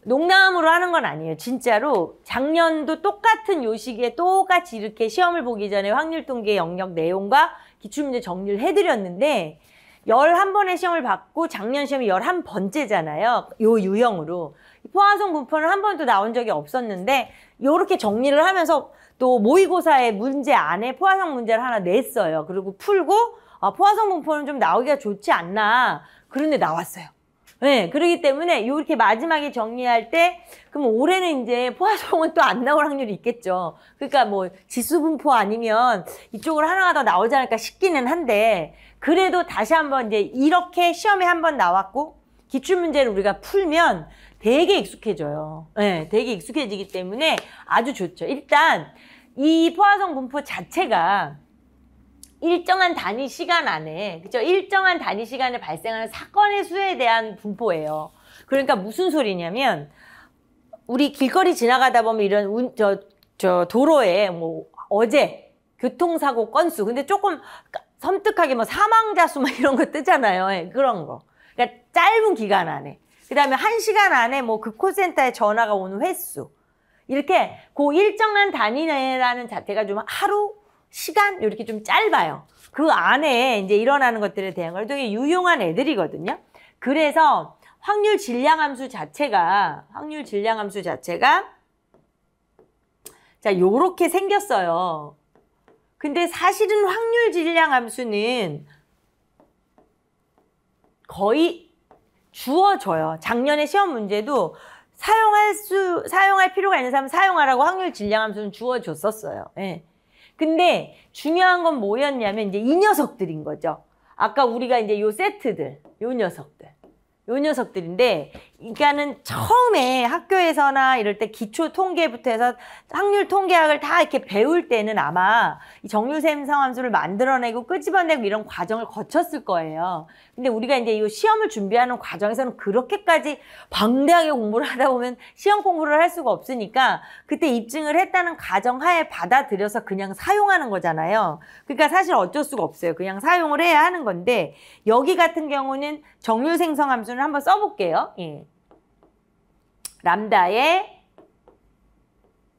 농담으로 하는 건 아니에요. 진짜로 작년도 똑같은 요 시기에 똑같이 이렇게 시험을 보기 전에 확률 통계 영역 내용과 기출문제 정리를 해드렸는데 11번의 시험을 받고 작년 시험이 11번째잖아요. 요 유형으로. 포화성 분포는 한 번도 나온 적이 없었는데 요렇게 정리를 하면서 또 모의고사의 문제 안에 포화성 문제를 하나 냈어요. 그리고 풀고 포화성 분포는 좀 나오기가 좋지 않나. 그런데 나왔어요. 네, 그렇기 때문에 이렇게 마지막에 정리할 때 그럼 올해는 이제 포화송은 또 안 나올 확률이 있겠죠. 그러니까 뭐 지수분포 아니면 이쪽으로 하나가 더 나오지 않을까 싶기는 한데 그래도 다시 한번 이제 이렇게 시험에 한번 나왔고 기출문제를 우리가 풀면 되게 익숙해져요. 네, 되게 익숙해지기 때문에 아주 좋죠. 일단 이 포화성 분포 자체가 일정한 단위 시간 안에, 그죠? 일정한 단위 시간에 발생하는 사건의 수에 대한 분포예요. 그러니까 무슨 소리냐면, 우리 길거리 지나가다 보면 이런 도로에 뭐 어제 교통사고 건수, 근데 조금 섬뜩하게 뭐 사망자 수 막 이런 거 뜨잖아요. 네, 그런 거. 그러니까 짧은 기간 안에. 그 다음에 1시간 안에 뭐 그 콜센터에 전화가 오는 횟수. 이렇게 그 일정한 단위 내라는 자체가 좀 하루, 시간 이렇게 좀 짧아요. 그 안에 이제 일어나는 것들에 대한 걸 되게 유용한 애들이거든요. 그래서 확률 질량함수 자체가 자, 요렇게 생겼어요. 근데 사실은 확률 질량함수는 거의 주어져요. 작년에 시험 문제도 사용할 필요가 있는 사람은 사용하라고 확률 질량함수는 주어줬었어요. 예. 근데 중요한 건 뭐였냐면 이제 이 녀석들인 거죠. 아까 우리가 이제 요 세트들, 요 녀석들인데, 그러니까는 처음에 학교에서나 이럴 때 기초 통계부터 해서 확률 통계학을 다 이렇게 배울 때는 아마 이 정률 생성함수를 만들어내고 끄집어내고 이런 과정을 거쳤을 거예요. 근데 우리가 이제 이 시험을 준비하는 과정에서는 그렇게까지 방대하게 공부를 하다 보면 시험 공부를 할 수가 없으니까 그때 입증을 했다는 가정하에 받아들여서 그냥 사용하는 거잖아요. 그러니까 사실 어쩔 수가 없어요. 그냥 사용을 해야 하는 건데 여기 같은 경우는 정률 생성함수는 한번 써볼게요. 예. 람다에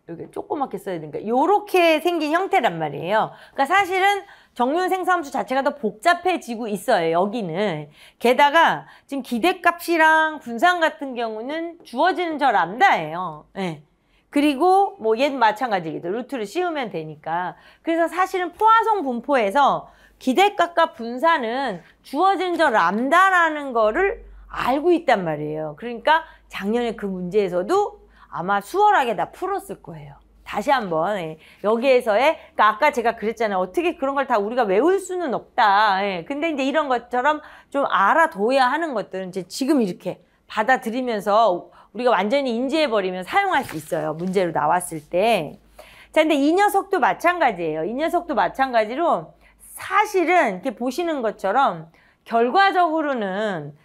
여기 조그맣게 써야 되니까 요렇게 생긴 형태란 말이에요. 그러니까 사실은 정률 생성함수 자체가 더 복잡해지고 있어요. 여기는. 게다가 지금 기대값이랑 분산 같은 경우는 주어지는 저 람다예요. 네. 그리고 뭐 얘는 마찬가지겠죠. 루트를 씌우면 되니까. 그래서 사실은 포화성 분포에서 기대값과 분산은 주어진 저 람다라는 거를 알고 있단 말이에요. 그러니까 작년에 그 문제에서도 아마 수월하게 다 풀었을 거예요. 다시 한번 여기에서의 그러니까 아까 제가 그랬잖아요. 어떻게 그런 걸 다 우리가 외울 수는 없다. 근데 이제 이런 것처럼 좀 알아둬야 하는 것들은 이제 지금 이렇게 받아들이면서 우리가 완전히 인지해버리면 사용할 수 있어요. 문제로 나왔을 때. 자, 근데 이 녀석도 마찬가지예요. 이 녀석도 마찬가지로 사실은 이렇게 보시는 것처럼 결과적으로는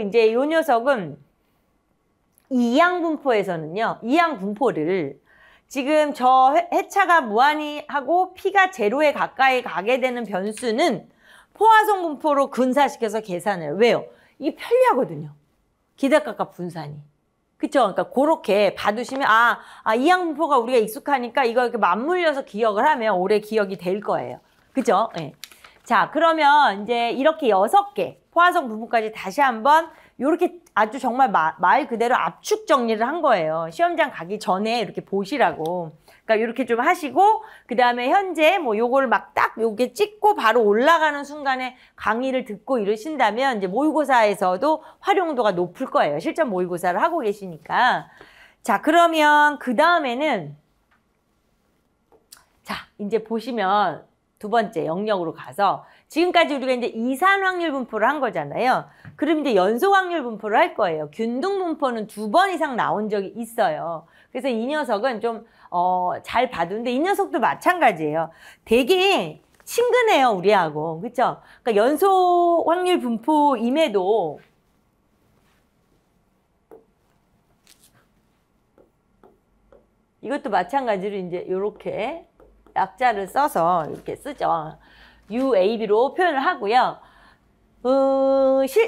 이제 요 녀석은 이항 분포에서는요, 이항 분포를 지금 저 해차가 무한히 하고 P가 제로에 가까이 가게 되는 변수는 포화성 분포로 근사시켜서 계산해요. 왜요? 이게 편리하거든요. 기대값과 분산이. 그쵸? 그러니까 그렇게 봐두시면 이항 분포가 우리가 익숙하니까 이거 이렇게 맞물려서 기억을 하면 오래 기억이 될 거예요. 그죠? 네. 자, 그러면 이제 이렇게 6개 포화성 분포까지 다시 한번 요렇게 아주 정말 말 그대로 압축 정리를 한 거예요. 시험장 가기 전에 이렇게 보시라고. 그러니까 이렇게 좀 하시고 그 다음에 현재 뭐 요거를 막 딱 요게 찍고 바로 올라가는 순간에 강의를 듣고 이러신다면 이제 모의고사에서도 활용도가 높을 거예요. 실전 모의고사를 하고 계시니까. 자, 그러면 그 다음에는 자, 이제 보시면 두 번째 영역으로 가서 지금까지 우리가 이제 이산 확률 분포를 한 거잖아요. 그럼 이제 연속 확률 분포를 할 거예요. 균등 분포는 2번 이상 나온 적이 있어요. 그래서 이 녀석은 좀 잘 봐두는데 이 녀석도 마찬가지예요. 되게 친근해요, 우리하고. 그렇죠? 그러니까 연속 확률 분포임에도 이것도 마찬가지로 이제 이렇게 약자를 써서 이렇게 쓰죠. UAB로 표현을 하고요.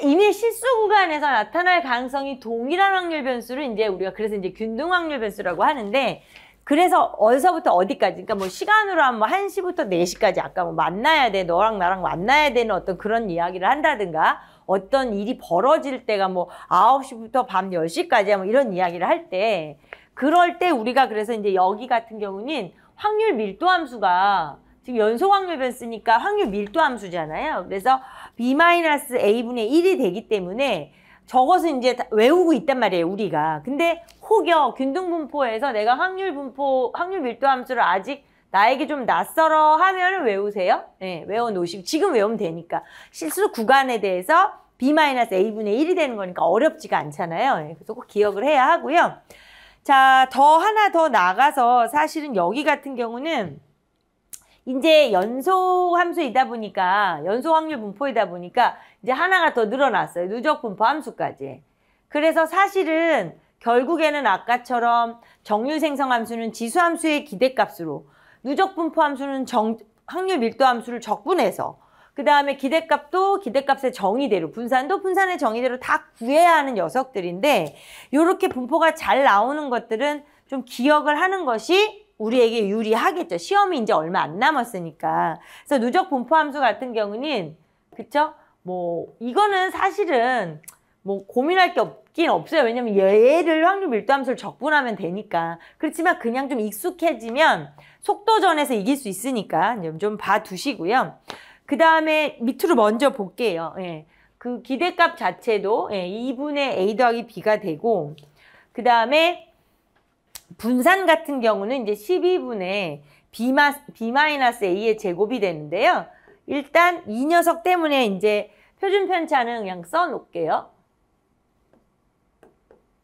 이미 실수 구간에서 나타날 가능성이 동일한 확률 변수를 이제 우리가 그래서 이제 균등 확률 변수라고 하는데 그래서 어디서부터 어디까지 그러니까 뭐 시간으로 하면 뭐 1시부터 4시까지 아까 뭐 만나야 돼 너랑 나랑 만나야 되는 어떤 그런 이야기를 한다든가 어떤 일이 벌어질 때가 뭐 9시부터 밤 10시까지 뭐 이런 이야기를 할 때 그럴 때 우리가 그래서 이제 여기 같은 경우는 확률 밀도 함수가 지금 연속 확률 변수니까 확률 밀도 함수잖아요. 그래서 B-A분의 1이 되기 때문에 저것은 이제 다 외우고 있단 말이에요, 우리가. 근데 혹여 균등분포에서 내가 확률 밀도 함수를 아직 나에게 좀 낯설어 하면은 외우세요. 네, 외워놓으시고 지금 외우면 되니까. 실수 구간에 대해서 b-a분의 1이 되는 거니까 어렵지가 않잖아요. 네, 그래서 꼭 기억을 해야 하고요. 자, 하나 더 나가서 사실은 여기 같은 경우는 이제 연소 함수이다 보니까, 연소 확률 분포이다 보니까 이제 하나가 더 늘어났어요. 누적 분포 함수까지. 그래서 사실은 결국에는 아까처럼 정률 생성 함수는 지수 함수의 기대값으로, 누적 분포 함수는 확률 밀도 함수를 적분해서, 그 다음에 기대값도 기대값의 정의대로, 분산도 분산의 정의대로 다 구해야 하는 녀석들인데, 요렇게 분포가 잘 나오는 것들은 좀 기억을 하는 것이 우리에게 유리하겠죠. 시험이 이제 얼마 안 남았으니까. 그래서 누적 분포 함수 같은 경우는, 그쵸? 뭐, 이거는 사실은 뭐 고민할 게 없긴 없어요. 왜냐면 얘를 확률 밀도 함수를 적분하면 되니까. 그렇지만 그냥 좀 익숙해지면 속도전에서 이길 수 있으니까 좀 봐두시고요. 그 다음에 밑으로 먼저 볼게요. 예. 그 기대값 자체도 2분의 a 더하기 b가 되고, 그 다음에 분산 같은 경우는 이제 12분의 b-a의 제곱이 되는데요. 일단 이 녀석 때문에 이제 표준 편차는 그냥 써놓을게요.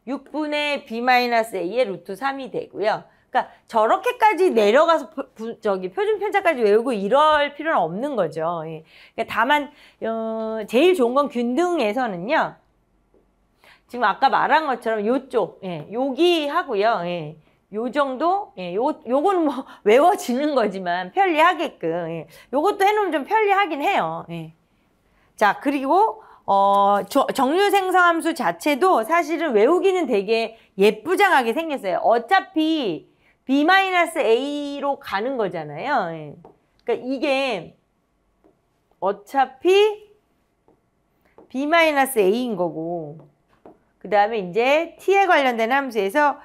6분의 b-a의 루트 3이 되고요. 그러니까 저렇게까지 내려가서 표준 편차까지 외우고 이럴 필요는 없는 거죠. 예. 그러니까 다만 제일 좋은 건 균등에서는요. 지금 아까 말한 것처럼 요쪽, 예, 여기 하고요. 예, 요 정도, 예, 요거는 뭐 외워지는 거지만 편리하게끔, 예, 요것도 해놓으면 좀 편리하긴 해요. 예. 자, 그리고 정률 생성 함수 자체도 사실은 외우기는 되게 예쁘장하게 생겼어요. 어차피 b-a로 가는 거잖아요. 예. 그러니까 이게 어차피 b-a인 거고, 그 다음에 이제 t에 관련된 함수에서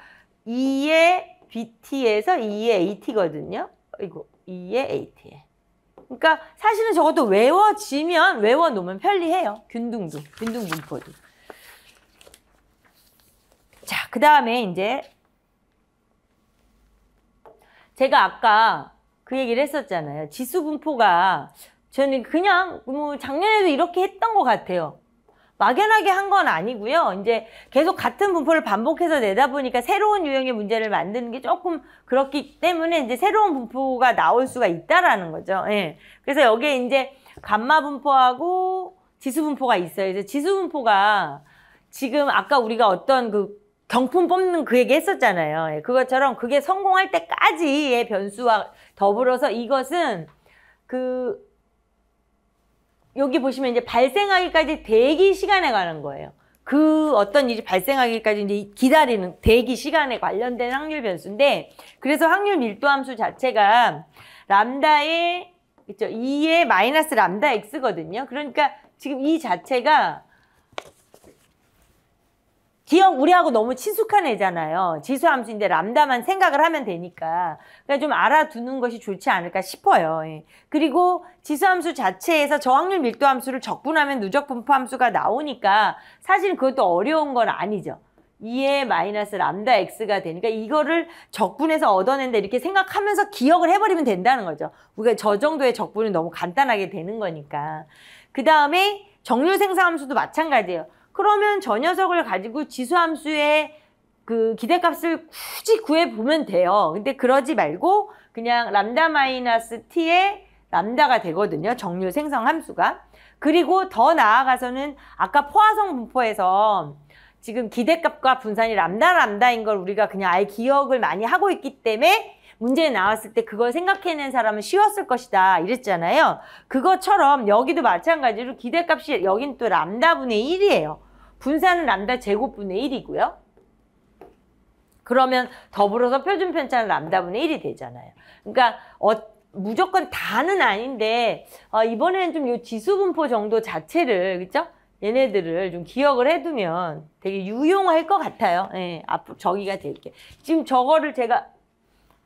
2의 bt에서 2의 at거든요. 이거 2의 at. 그러니까 사실은 저것도 외워지면 외워놓으면 편리해요. 균등분포도. 자, 그 다음에 이제 제가 아까 그 얘기를 했었잖아요. 지수분포가 저는 그냥 뭐 작년에도 이렇게 했던 것 같아요. 막연하게 한 건 아니고요. 이제 계속 같은 분포를 반복해서 내다 보니까 새로운 유형의 문제를 만드는 게 조금 그렇기 때문에 이제 새로운 분포가 나올 수가 있다라는 거죠. 예. 그래서 여기에 이제 감마 분포하고 지수 분포가 있어요. 그래서 지수 분포가 지금 아까 우리가 어떤 그 경품 뽑는 그 얘기 했었잖아요. 예. 그것처럼 그게 성공할 때까지의 변수와 더불어서 이것은 여기 보시면 이제 발생하기까지 대기 시간에 관한 거예요. 그 어떤 일이 발생하기까지 이제 기다리는 대기 시간에 관련된 확률 변수인데, 그래서 확률 밀도 함수 자체가 람다의, 그쵸? 2의 마이너스 람다 x거든요. 그러니까 지금 이 자체가 우리하고 너무 친숙한 애잖아요. 지수함수인데 람다만 생각을 하면 되니까. 그러니까 좀 알아두는 것이 좋지 않을까 싶어요. 예. 그리고 지수함수 자체에서 저확률 밀도함수를 적분하면 누적분포함수가 나오니까 사실 그것도 어려운 건 아니죠. 2의 마이너스 람다 x가 되니까 이거를 적분해서 얻어낸다 이렇게 생각하면서 기억을 해버리면 된다는 거죠. 우리가 저 정도의 적분은 너무 간단하게 되는 거니까. 그 다음에 정률 생성함수도 마찬가지예요. 그러면 저 녀석을 가지고 지수함수의 그 기대값을 굳이 구해보면 돼요. 근데 그러지 말고 그냥 람다 마이너스 t의 람다가 되거든요. 정률 생성함수가. 그리고 더 나아가서는 아까 포화성 분포에서 지금 기대값과 분산이 람다인 걸 우리가 그냥 아예 기억을 많이 하고 있기 때문에 문제에 나왔을 때 그걸 생각해낸 사람은 쉬웠을 것이다 이랬잖아요. 그것처럼 여기도 마찬가지로 기대값이 여긴 또 람다분의 1이에요. 분산은 람다 제곱분의 1이고요. 그러면 더불어서 표준 편차는 람다분의 1이 되잖아요. 그러니까 무조건 다는 아닌데 이번에는 좀 요 지수분포 정도 자체를, 그쵸? 얘네들을 좀 기억을 해두면 되게 유용할 것 같아요. 예, 앞으로 저기가 될게. 지금 저거를 제가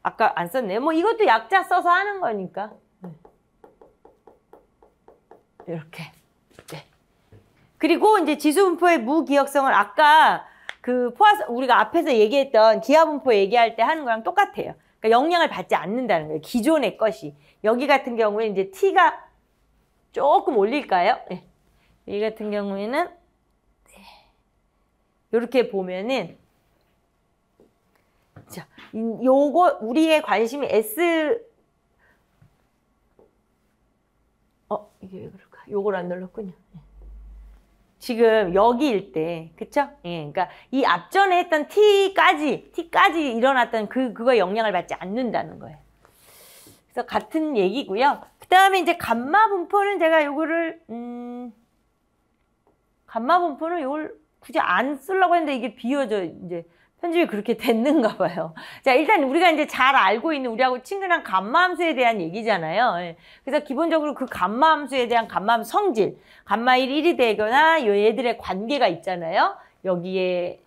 아까 안 썼네요. 뭐 이것도 약자 써서 하는 거니까. 이렇게. 네. 그리고 이제 지수분포의 무기억성을 아까 그 우리가 앞에서 얘기했던 기하분포 얘기할 때 하는 거랑 똑같아요. 그러니까 영향을 받지 않는다는 거예요. 기존의 것이. 여기 같은 경우에 이제 t가 조금 올릴까요? 네. 이 같은 경우에는 이렇게 보면은 자, 요거 우리의 관심이 S 이게 왜 그럴까? 요걸 안 눌렀군요. 지금 여기일 때, 그쵸? 예, 그러니까 이 앞전에 했던 T까지 일어났던 그거에 영향을 받지 않는다는 거예요. 그래서 같은 얘기고요. 그 다음에 이제 감마 분포는 제가 요거를, 감마 분포는 요걸 굳이 안 쓰려고 했는데 이게 비워져, 이제 편집이 그렇게 됐는가 봐요. 자, 일단 우리가 이제 잘 알고 있는 우리하고 친근한 감마함수에 대한 얘기잖아요. 예. 그래서 기본적으로 그 감마함수에 대한 감마함수 성질, 감마1 1이 되거나 얘들의 관계가 있잖아요. 여기에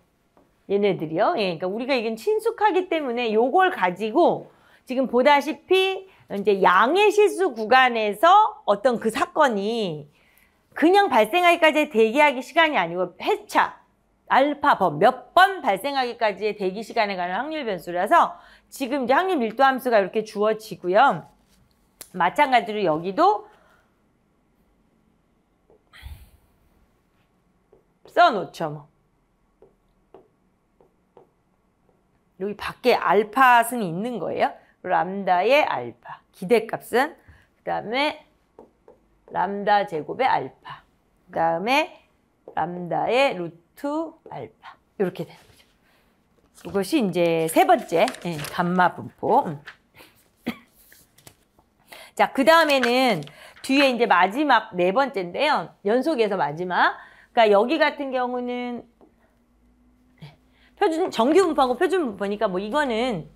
얘네들이요. 예. 그러니까 우리가 이건 친숙하기 때문에 요걸 가지고 지금 보다시피 이제 양의 실수 구간에서 어떤 그 사건이 그냥 발생하기까지의 대기하기 시간이 아니고 회차, 알파번 몇 번 발생하기까지의 대기 시간에 관한 확률 변수라서 지금 이제 확률 밀도 함수가 이렇게 주어지고요. 마찬가지로 여기도 써놓죠. 뭐. 여기 밖에 알파 승이 있는 거예요. 람다의 알파. 기대값은 그 다음에 람다 제곱의 알파. 그 다음에 람다의 루트 알파. 이렇게 되는 거죠. 이것이 이제 세 번째 감마 분포. 자, 그 다음에는 뒤에 이제 마지막 네 번째인데요. 연속에서 마지막. 그러니까 여기 같은 경우는 표준 정규 분포하고 표준 분포니까 뭐 이거는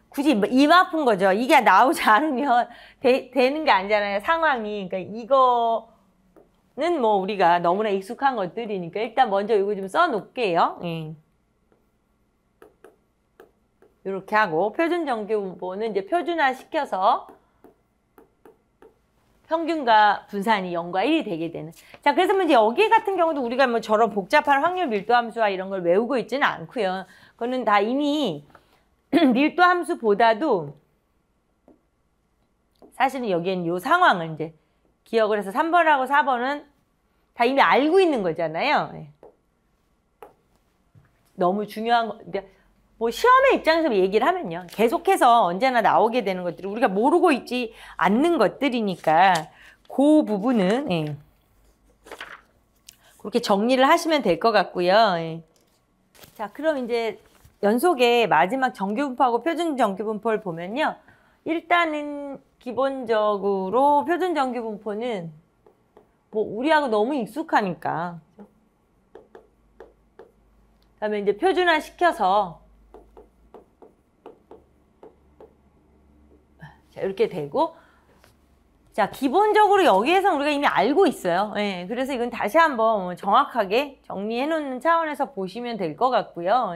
굳이 입 아픈 거죠. 이게 나오지 않으면 되는 게 아니잖아요. 상황이. 그러니까 이거는 뭐 우리가 너무나 익숙한 것들이니까 일단 먼저 이거 좀 써놓을게요. 이렇게 하고 표준 정규 분포는 이제 표준화 시켜서 평균과 분산이 0과 1이 되게 되는. 자, 그래서 이제 여기 같은 경우도 우리가 뭐 저런 복잡한 확률 밀도 함수와 이런 걸 외우고 있지는 않고요. 그거는 다 이미 밀도 함수보다도 사실은 여기에는 요 상황을 이제 기억을 해서 3번하고 4번은 다 이미 알고 있는 거잖아요. 너무 중요한 거. 뭐 시험의 입장에서 얘기를 하면요. 계속해서 언제나 나오게 되는 것들이 우리가 모르고 있지 않는 것들이니까 그 부분은 그렇게 정리를 하시면 될 것 같고요. 자, 그럼 이제 연속의 마지막 정규분포하고 표준 정규분포를 보면요. 일단은 기본적으로 표준 정규분포는 뭐 우리하고 너무 익숙하니까 그다음에 이제 표준화 시켜서 자, 이렇게 되고, 자, 기본적으로 여기에서 우리가 이미 알고 있어요. 그래서 이건 다시 한번 정확하게 정리해 놓는 차원에서 보시면 될 것 같고요.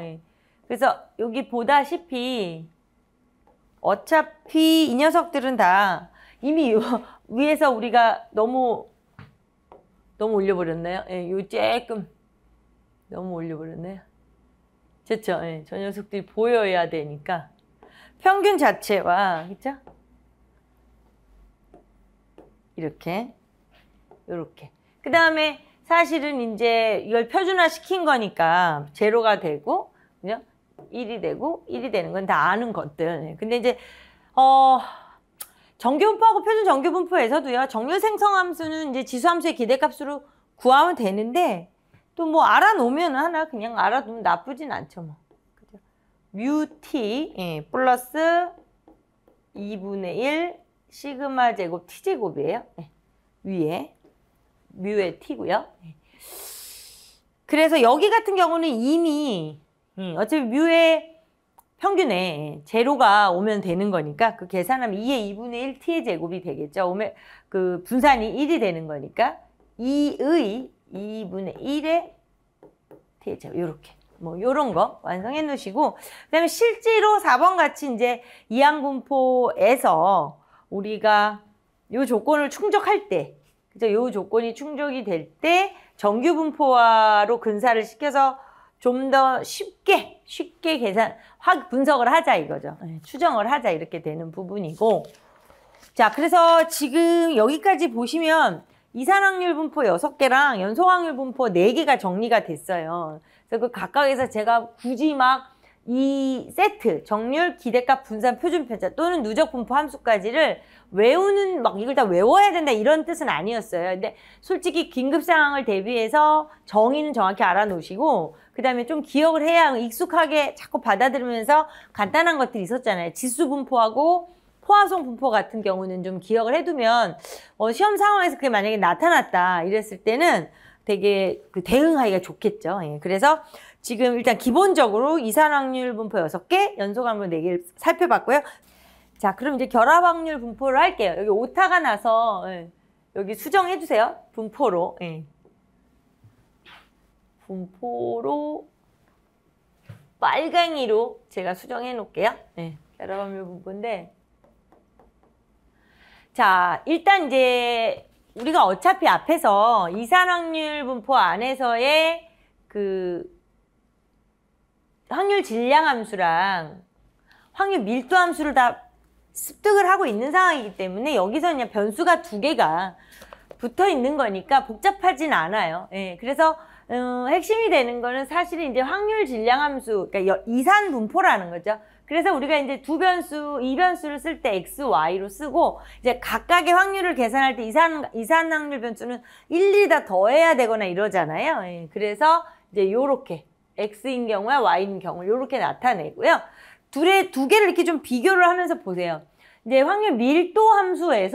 그래서 여기 보다시피 어차피 이 녀석들은 다 이미 위에서 우리가 너무 올려버렸나요? 요 조금 너무 올려버렸네요. 그렇죠? 저 녀석들이 보여야 되니까 평균 자체와 그렇죠? 이렇게. 그 다음에 사실은 이제 이걸 표준화 시킨 거니까 제로가 되고, 그죠? 1이 되고, 1이 되는 건 다 아는 것들. 근데 이제, 정규분포하고 표준 정규분포에서도요, 정률 생성함수는 이제 지수함수의 기대값으로 구하면 되는데, 또 뭐 알아놓으면 하나 그냥 알아두면 나쁘진 않죠, 뭐. 그죠? 뮤 t, 플러스 2분의 1, 시그마 제곱 t 제곱이에요. 위에 뮤의 t고요. 그래서 여기 같은 경우는 이미 어차피 뮤의 평균에 제로가 오면 되는 거니까 그 계산하면 2의 2분의 1 t의 제곱이 되겠죠. 그 분산이 1이 되는 거니까 2의 2분의 1의 t의 제곱 이렇게. 뭐 요런 거 완성해 놓으시고 그다음에 실제로 4번 같이 이제 이항분포에서 우리가 요 조건을 충족할 때, 그죠? 요 조건이 충족이 될 때 정규 분포화로 근사를 시켜서 좀 더 쉽게 분석을 하자 이거죠. 추정을 하자 이렇게 되는 부분이고. 자, 그래서 지금 여기까지 보시면 이산확률 분포 6개랑 연속 확률 분포 4개가 정리가 됐어요. 그래서 그 각각에서 제가 굳이 막 이 세트, 정률, 기대값, 분산, 표준 편차 또는 누적 분포 함수까지를 외우는 막 이걸 다 외워야 된다 이런 뜻은 아니었어요. 근데 솔직히 긴급 상황을 대비해서 정의는 정확히 알아놓으시고 그다음에 좀 기억을 해야 익숙하게 자꾸 받아들이면서 간단한 것들이 있었잖아요. 지수 분포하고 포화송 분포 같은 경우는 좀 기억을 해두면 시험 상황에서 그게 만약에 나타났다 이랬을 때는 되게 대응하기가 좋겠죠. 예. 그래서 지금 일단 기본적으로 이산확률 분포 6개, 연속확률 4개를 살펴봤고요. 자, 그럼 이제 결합확률 분포를 할게요. 여기 오타가 나서 여기 수정해 주세요. 분포로. 분포로 빨강이로 제가 수정해 놓을게요. 결합확률 분포인데 자, 일단 이제 우리가 어차피 앞에서 이산확률 분포 안에서의 그 확률 질량 함수랑 확률 밀도 함수를 다 습득을 하고 있는 상황이기 때문에 여기서 그냥 변수가 2개가 붙어 있는 거니까 복잡하진 않아요. 그래서 핵심이 되는 거는 사실은 이제 확률 질량 함수, 그러니까 이산 분포라는 거죠. 그래서 우리가 이제 이 변수를 쓸 때 x, y로 쓰고 이제 각각의 확률을 계산할 때 이산 확률 변수는 일일이 다 더해야 되거나 이러잖아요. 그래서 이제 요렇게 x인 경우와 y인 경우 요렇게 나타내고요. 두 개를 이렇게 좀 비교를 하면서 보세요. 이제 확률 밀도 함수는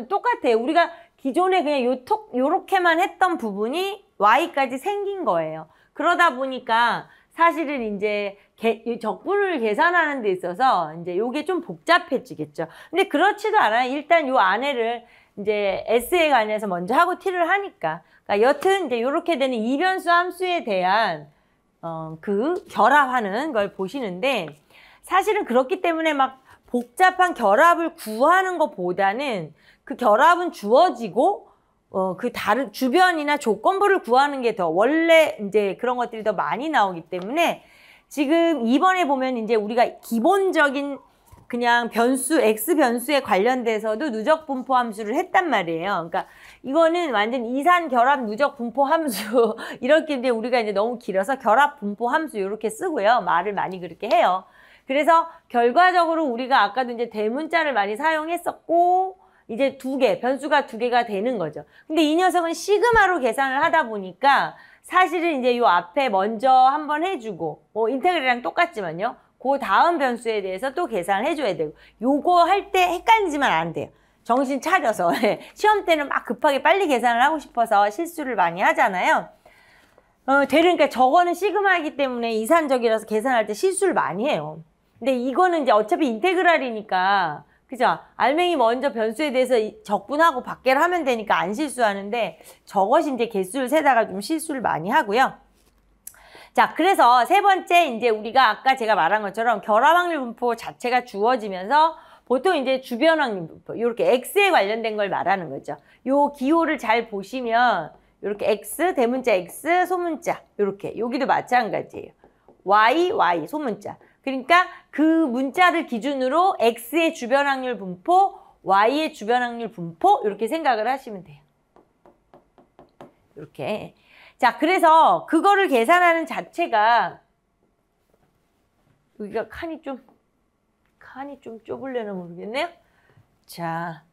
똑같아요. 우리가 기존에 그냥 요렇게만 했던 부분이 y까지 생긴 거예요. 그러다 보니까 사실은 이제 적분을 계산하는 데 있어서 이제 요게 좀 복잡해지겠죠. 근데 그렇지도 않아요. 일단 요 안에를 이제 S에 관해서 먼저 하고 T를 하니까. 그러니까 여튼 이제 요렇게 되는 이변수 함수에 대한 그 결합하는 걸 보시는데 사실은 그렇기 때문에 막 복잡한 결합을 구하는 것보다는 그 결합은 주어지고 그 다른 주변이나 조건부를 구하는 게 더 원래 이제 그런 것들이 더 많이 나오기 때문에 지금 이번에 보면 이제 우리가 기본적인 그냥 변수, x 변수에 관련돼서도 누적 분포 함수를 했단 말이에요. 그러니까 이거는 완전 이산 결합 누적 분포 함수 이렇게 이제 우리가 이제 너무 길어서 결합 분포 함수 이렇게 쓰고요. 말을 많이 그렇게 해요. 그래서 결과적으로 우리가 아까도 이제 대문자를 많이 사용했었고 이제 변수가 2개가 되는 거죠. 근데 이 녀석은 시그마로 계산을 하다 보니까 사실은 이제 요 앞에 먼저 한번 해주고 인테그랄이랑 똑같지만요. 그 다음 변수에 대해서 또 계산을 해줘야 되고 요거 할 때 헷갈리지만 안 돼요. 정신 차려서 시험 때는 막 급하게 빨리 계산을 하고 싶어서 실수를 많이 하잖아요. 그러니까 저거는 시그마이기 때문에 이산적이라서 계산할 때 실수를 많이 해요. 근데 이거는 이제 어차피 인테그랄이니까 그죠? 알맹이 먼저 변수에 대해서 적분하고 밖에를 하면 되니까 안 실수하는데 저것이 이제 개수를 세다가 좀 실수를 많이 하고요. 자, 그래서 세 번째 이제 우리가 아까 제가 말한 것처럼 결합확률 분포 자체가 주어지면서 보통 이제 주변 확률 분포 이렇게 x에 관련된 걸 말하는 거죠. 요 기호를 잘 보시면 이렇게 x 대문자 x 소문자 이렇게 여기도 마찬가지예요. y 소문자. 그러니까 그 문자를 기준으로 x의 주변 확률 분포, y의 주변 확률 분포 이렇게 생각을 하시면 돼요. 이렇게. 자, 그래서 그거를 계산하는 자체가 여기가 칸이 좀 좁으려나 모르겠네요. 자,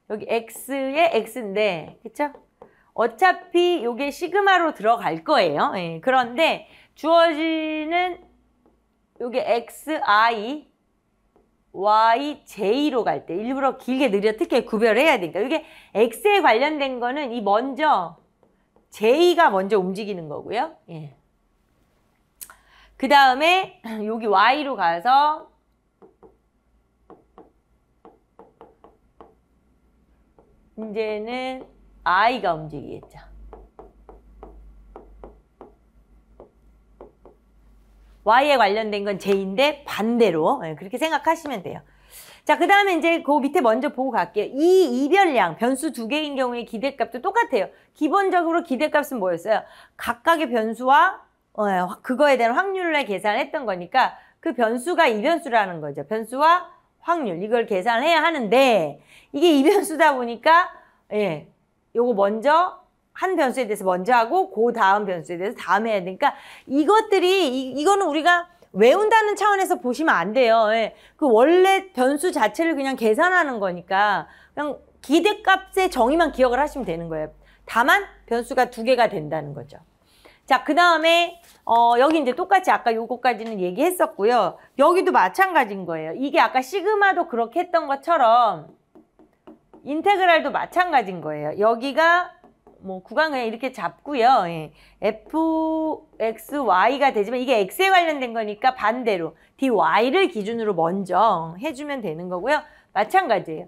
여기 x의 x인데, 그쵸? 어차피 이게 시그마로 들어갈 거예요. 예, 그런데 주어지는 요게 xi, yj로 갈 때 일부러 길게 특히 구별을 해야 되니까 이게 x에 관련된 거는 이 먼저 j가 먼저 움직이는 거고요. 예. 그 다음에 여기 y로 가서 이제는 i가 움직이겠죠. y에 관련된 건 j인데 반대로 그렇게 생각하시면 돼요. 자, 그 다음에 이제 그 밑에 먼저 보고 갈게요. 이 이별량, 변수 두 개인 경우에 기대값도 똑같아요. 기본적으로 기대값은 뭐였어요? 각각의 변수와 그거에 대한 확률을 계산했던 거니까 그 변수가 이변수라는 거죠. 변수와 확률, 이걸 계산해야 하는데 이게 이변수다 보니까 요거 먼저 한 변수에 대해서 먼저 하고 그 다음 변수에 대해서 다음 해야 되니까 이것들이 이거는 우리가 외운다는 차원에서 보시면 안 돼요. 그 원래 변수 자체를 그냥 계산하는 거니까 그냥 기대값의 정의만 기억을 하시면 되는 거예요. 다만 변수가 두 개가 된다는 거죠. 자, 그 다음에 여기 이제 똑같이 아까 요거까지는 얘기했었고요. 여기도 마찬가지인 거예요. 이게 아까 시그마도 그렇게 했던 것처럼 인테그랄도 마찬가지인 거예요. 여기가 뭐 구간 그냥 이렇게 잡고요. fxy가 되지만 이게 x에 관련된 거니까 반대로 dy를 기준으로 먼저 해주면 되는 거고요. 마찬가지예요.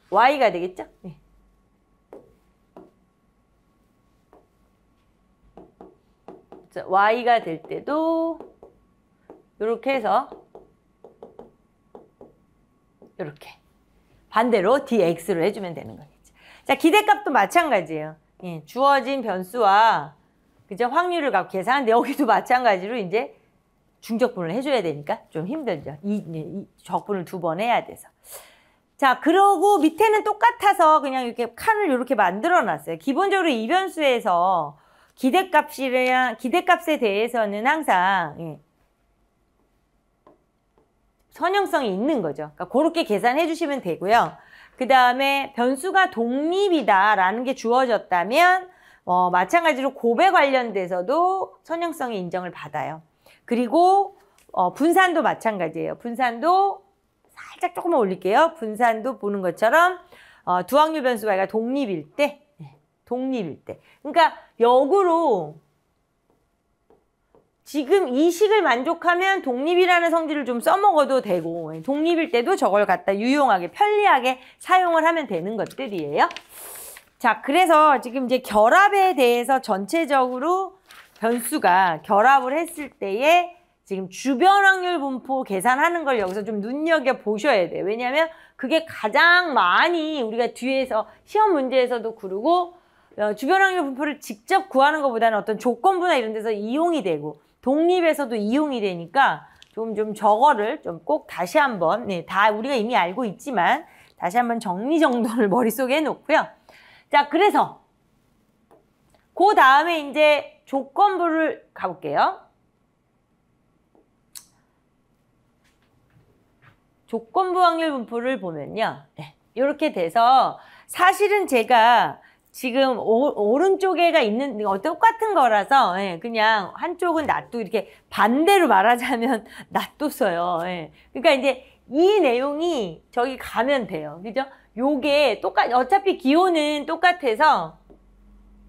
y가 되겠죠? y가 될 때도 이렇게 해서 이렇게 반대로 dx로 해주면 되는 거겠죠. 자, 기대값도 마찬가지예요. 주어진 변수와 그죠? 확률을 갖고 계산하는데 여기도 마찬가지로 이제 중적분을 해줘야 되니까 좀 힘들죠. 이 적분을 두 번 해야 돼서. 자, 그러고 밑에는 똑같아서 그냥 이렇게 칸을 이렇게 만들어 놨어요. 기본적으로 이 변수에서 기대값에 대해서는 항상 선형성이 있는 거죠. 그러니까 그렇게 계산해 주시면 되고요. 그 다음에 변수가 독립이다라는 게 주어졌다면 마찬가지로 곱에 관련돼서도 선형성의 인정을 받아요. 그리고 분산도 마찬가지예요. 분산도 살짝 조금만 올릴게요. 분산도 보는 것처럼 두 확률 변수가 아니라 독립일 때. 그러니까 역으로 지금 이 식을 만족하면 독립이라는 성질을 좀 써먹어도 되고 독립일 때도 저걸 갖다 유용하게 편리하게 사용을 하면 되는 것들이에요. 자, 그래서 지금 이제 결합에 대해서 전체적으로 변수가 결합을 했을 때에 지금 주변 확률 분포 계산하는 걸 여기서 좀 눈여겨보셔야 돼요. 왜냐하면 그게 가장 많이 우리가 뒤에서 시험 문제에서도 그러고 주변 확률 분포를 직접 구하는 것보다는 어떤 조건부나 이런 데서 이용이 되고 독립에서도 이용이 되니까 좀 저거를 좀 꼭 다시 한번 다 우리가 이미 알고 있지만 다시 한번 정리정돈을 머릿속에 해놓고요. 자, 그래서 그 다음에 이제 조건부를 가볼게요. 조건부 확률 분포를 보면요. 이렇게 돼서 사실은 제가 지금 오른쪽에가 있는 똑같은 거라서 그냥 한쪽은 놔두고 이렇게 반대로 말하자면 놔뒀어요. 그러니까 이제 이 내용이 저기 가면 돼요. 그죠? 요게 어차피 기호는 똑같아서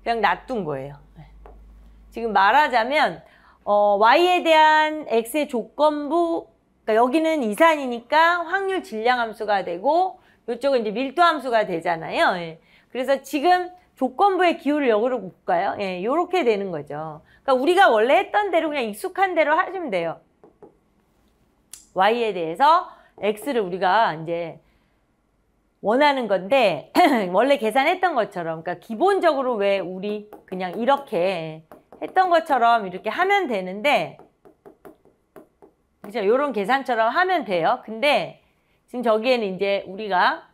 그냥 놔둔 거예요. 지금 말하자면 y에 대한 x의 조건부, 그러니까 여기는 이산이니까 확률 질량 함수가 되고 이쪽은 이제 밀도 함수가 되잖아요. 그래서 지금 조건부의 기호를 역으로 볼까요? 요렇게 되는 거죠. 그러니까 우리가 원래 했던 대로 그냥 익숙한 대로 하시면 돼요. y에 대해서 x를 우리가 이제 원하는 건데 원래 계산했던 것처럼, 그러니까 기본적으로 왜 우리 그냥 이렇게 했던 것처럼 이렇게 하면 되는데, 그죠? 요런 계산처럼 하면 돼요. 근데 지금 저기에는 이제 우리가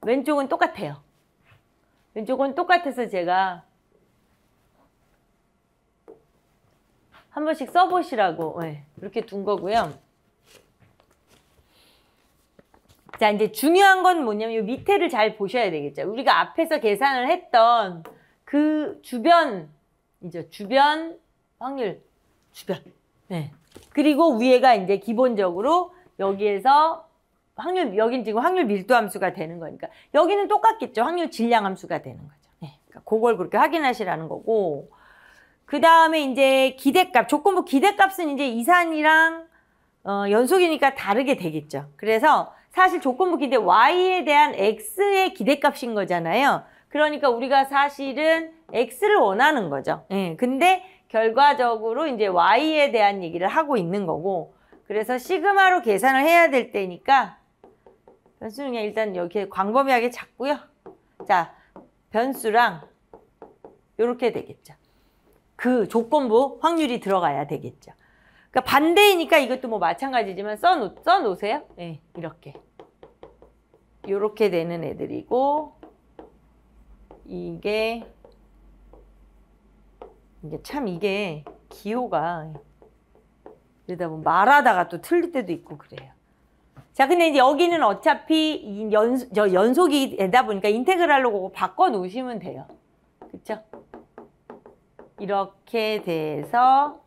왼쪽은 똑같아요. 왼쪽은 똑같아서 제가 한 번씩 써보시라고 이렇게 둔 거고요. 자, 이제 중요한 건 뭐냐면 이 밑에를 잘 보셔야 되겠죠. 우리가 앞에서 계산을 했던 그 주변이죠. 주변 확률, 주변. 그리고 위에가 이제 기본적으로 여기에서 여긴 지금 확률 밀도 함수가 되는 거니까 여기는 똑같겠죠. 확률 질량 함수가 되는 거죠. 그러니까 그걸 그렇게 확인하시라는 거고, 그 다음에 이제 기대값, 조건부 기대값은 이제 이산이랑 연속이니까 다르게 되겠죠. 그래서 사실 조건부 기대 y에 대한 x의 기대값인 거잖아요. 그러니까 우리가 사실은 x를 원하는 거죠. 근데 결과적으로 이제 y에 대한 얘기를 하고 있는 거고, 그래서 시그마로 계산을 해야 될 때니까 변수는 그냥 일단 이렇게 광범위하게 잡고요. 자, 변수랑 이렇게 되겠죠. 그 조건부 확률이 들어가야 되겠죠. 그러니까 반대이니까 이것도 뭐 마찬가지지만 써놓으세요. 네, 이렇게. 이렇게 되는 애들이고 이게 참 이게 기호가 그러다 보면 말하다가 또 틀릴 때도 있고 그래요. 자, 근데 이제 여기는 어차피 연속이 되다 보니까 인테그랄로 바꿔 놓으시면 돼요. 그쵸? 이렇게 돼서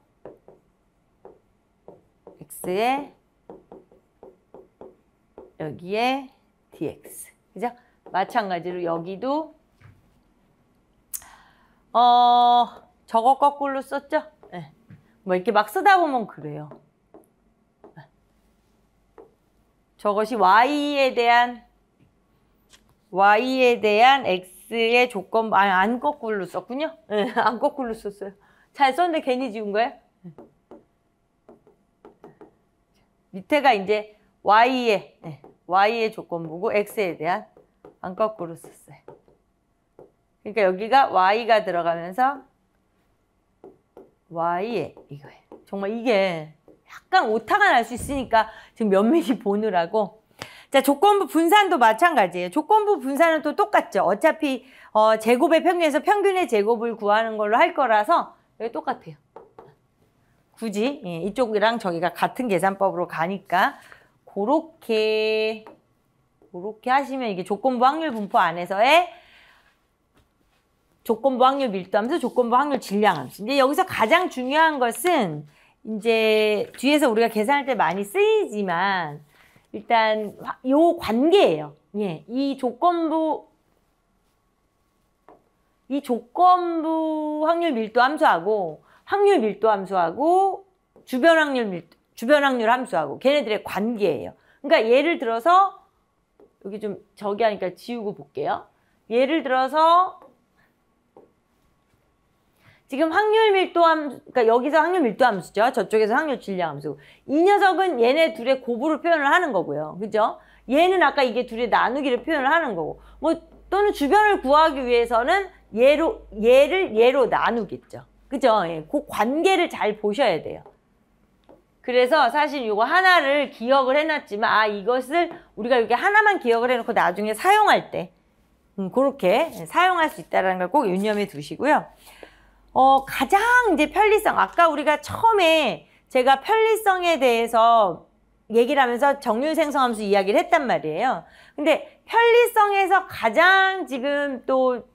x에 여기에 dx. 그죠? 마찬가지로 여기도 저거 거꾸로 썼죠? 네. 뭐 이렇게 막 쓰다 보면 그래요. 저것이 y에 대한 x의 조건, 안 거꾸로 썼군요. 네, 안 거꾸로 썼어요. 잘 썼는데 괜히 지운 거예요? 밑에가 이제 y의 조건부고 x에 대한 안 거꾸로 썼어요. 그러니까 여기가 y가 들어가면서 y에 이거예요. 정말 이게 약간 오타가 날 수 있으니까 지금 면밀히 보느라고. 자, 조건부 분산도 마찬가지예요. 조건부 분산은 또 똑같죠. 어차피 제곱의 평균에서 평균의 제곱을 구하는 걸로 할 거라서 여기 똑같아요. 굳이 이쪽이랑 저기가 같은 계산법으로 가니까 그렇게 하시면 이게 조건부 확률 분포 안에서의 조건부 확률 밀도함수, 조건부 확률 질량함수. 이제 여기서 가장 중요한 것은 이제 뒤에서 우리가 계산할 때 많이 쓰이지만 일단 요 관계예요. 예, 이 조건부 확률 밀도 함수하고 확률 밀도 함수하고 주변 확률 함수하고 걔네들의 관계예요. 그러니까 예를 들어서 여기 좀 저기 하니까 지우고 볼게요. 예를 들어서 지금 확률 밀도 함수, 그러니까 여기서 확률 밀도 함수죠. 저쪽에서 확률 질량 함수. 이 녀석은 얘네 둘의 곱으로 표현을 하는 거고요. 그죠? 얘는 아까 이게 둘의 나누기를 표현을 하는 거고. 뭐 또는 주변을 구하기 위해서는 얘를 얘로 나누겠죠. 그죠? 예, 그 관계를 잘 보셔야 돼요. 그래서 사실 이거 하나를 기억을 해놨지만 이것을 우리가 이렇게 하나만 기억을 해놓고 나중에 사용할 때 그렇게 사용할 수 있다는 걸 꼭 유념해 두시고요. 가장 이제 편리성, 아까 우리가 처음에 제가 편리성에 대해서 얘기를 하면서 정률 생성함수 이야기를 했단 말이에요. 근데 편리성에서 가장 지금 또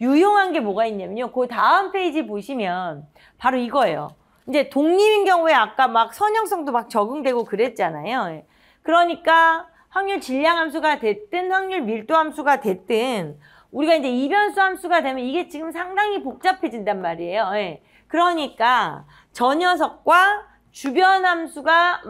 유용한 게 뭐가 있냐면요. 그 다음 페이지 보시면 바로 이거예요. 이제 독립인 경우에 아까 막 선형성도 막 적응되고 그랬잖아요. 그러니까 확률 질량 함수가 됐든 확률 밀도 함수가 됐든 우리가 이제 이변수 함수가 되면 이게 지금 상당히 복잡해진단 말이에요. 예. 그러니까 저 녀석과 주변 함수가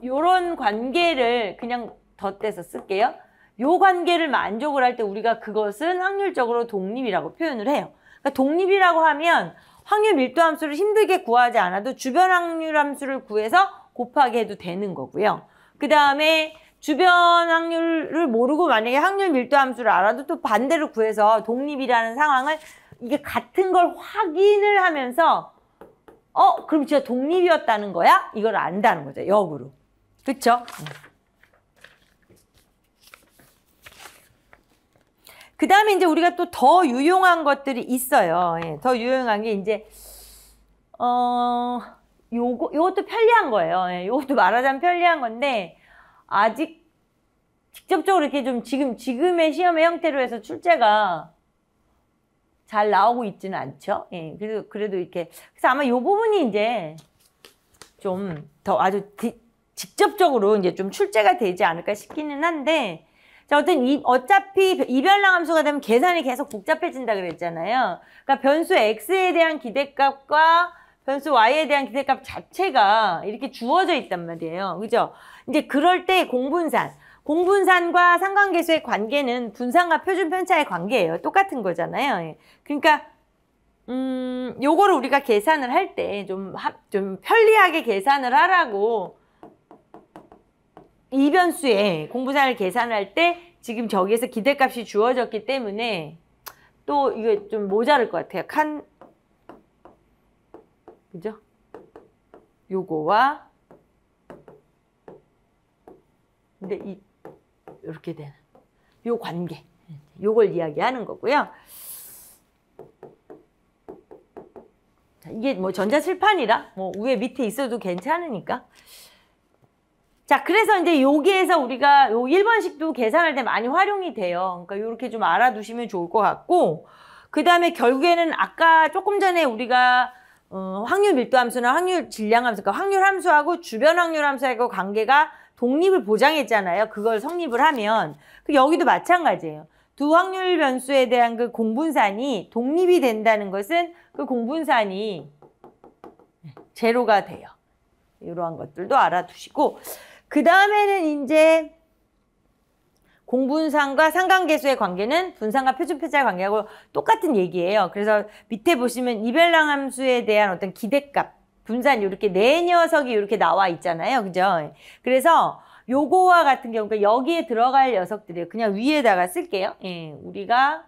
요런 관계를 그냥 덧대서 쓸게요. 요 관계를 만족을 할 때 우리가 그것은 확률적으로 독립이라고 표현을 해요. 그러니까 독립이라고 하면 확률 밀도 함수를 힘들게 구하지 않아도 주변 확률 함수를 구해서 곱하게 해도 되는 거고요. 그 다음에 주변 확률을 모르고 만약에 확률 밀도 함수를 알아도 또 반대로 구해서 독립이라는 상황을 이게 같은 걸 확인을 하면서 그럼 진짜 독립이었다는 거야? 이걸 안다는 거죠. 역으로. 그쵸? 그 다음에 이제 우리가 또 더 유용한 것들이 있어요. 예, 더 유용한 게 이제 요것도 편리한 거예요. 예, 요것도 말하자면 편리한 건데 아직 직접적으로 이렇게 좀 지금의 시험의 형태로 해서 출제가 잘 나오고 있지는 않죠. 예, 그래도 이렇게. 그래서 아마 요 부분이 이제 좀 더 아주 직접적으로 이제 좀 출제가 되지 않을까 싶기는 한데, 자, 어차피 이변량 함수가 되면 계산이 계속 복잡해진다 그랬잖아요. 그러니까 변수 x에 대한 기대값과 변수 y에 대한 기대값 자체가 이렇게 주어져 있단 말이에요. 그죠? 이제 그럴 때 공분산과 상관계수의 관계는 분산과 표준 편차의 관계예요. 똑같은 거잖아요. 그러니까 요거를 우리가 계산을 할 때 좀 편리하게 계산을 하라고 이 변수에 공분산을 계산할 때 지금 저기에서 기대값이 주어졌기 때문에 또 이게 좀 모자랄 것 같아요. 그죠? 요거와 근데 이렇게 되는 요 관계, 요걸 이야기하는 거고요. 자, 이게 뭐 전자칠판이라 뭐 위에 밑에 있어도 괜찮으니까. 자, 그래서 이제 여기에서 우리가 요 1번식도 계산할 때 많이 활용이 돼요. 그러니까 요렇게 좀 알아두시면 좋을 것 같고, 그 다음에 결국에는 아까 조금 전에 우리가 확률 밀도 함수나 확률 질량 함수, 그러니까 확률 함수하고 주변 확률 함수하고 관계가 독립을 보장했잖아요. 그걸 성립을 하면. 여기도 마찬가지예요. 두 확률 변수에 대한 그 공분산이 독립이 된다는 것은 그 공분산이 제로가 돼요. 이러한 것들도 알아두시고, 그 다음에는 이제 공분산과 상관계수의 관계는 분산과 표준표자의 관계하고 똑같은 얘기예요. 그래서 밑에 보시면 이별랑 함수에 대한 어떤 기대값, 분산 이렇게 네 녀석이 이렇게 나와 있잖아요. 그죠? 그래서 요거와 같은 경우, 그러니까 여기에 들어갈 녀석들이에요. 그냥 위에다가 쓸게요. 예, 우리가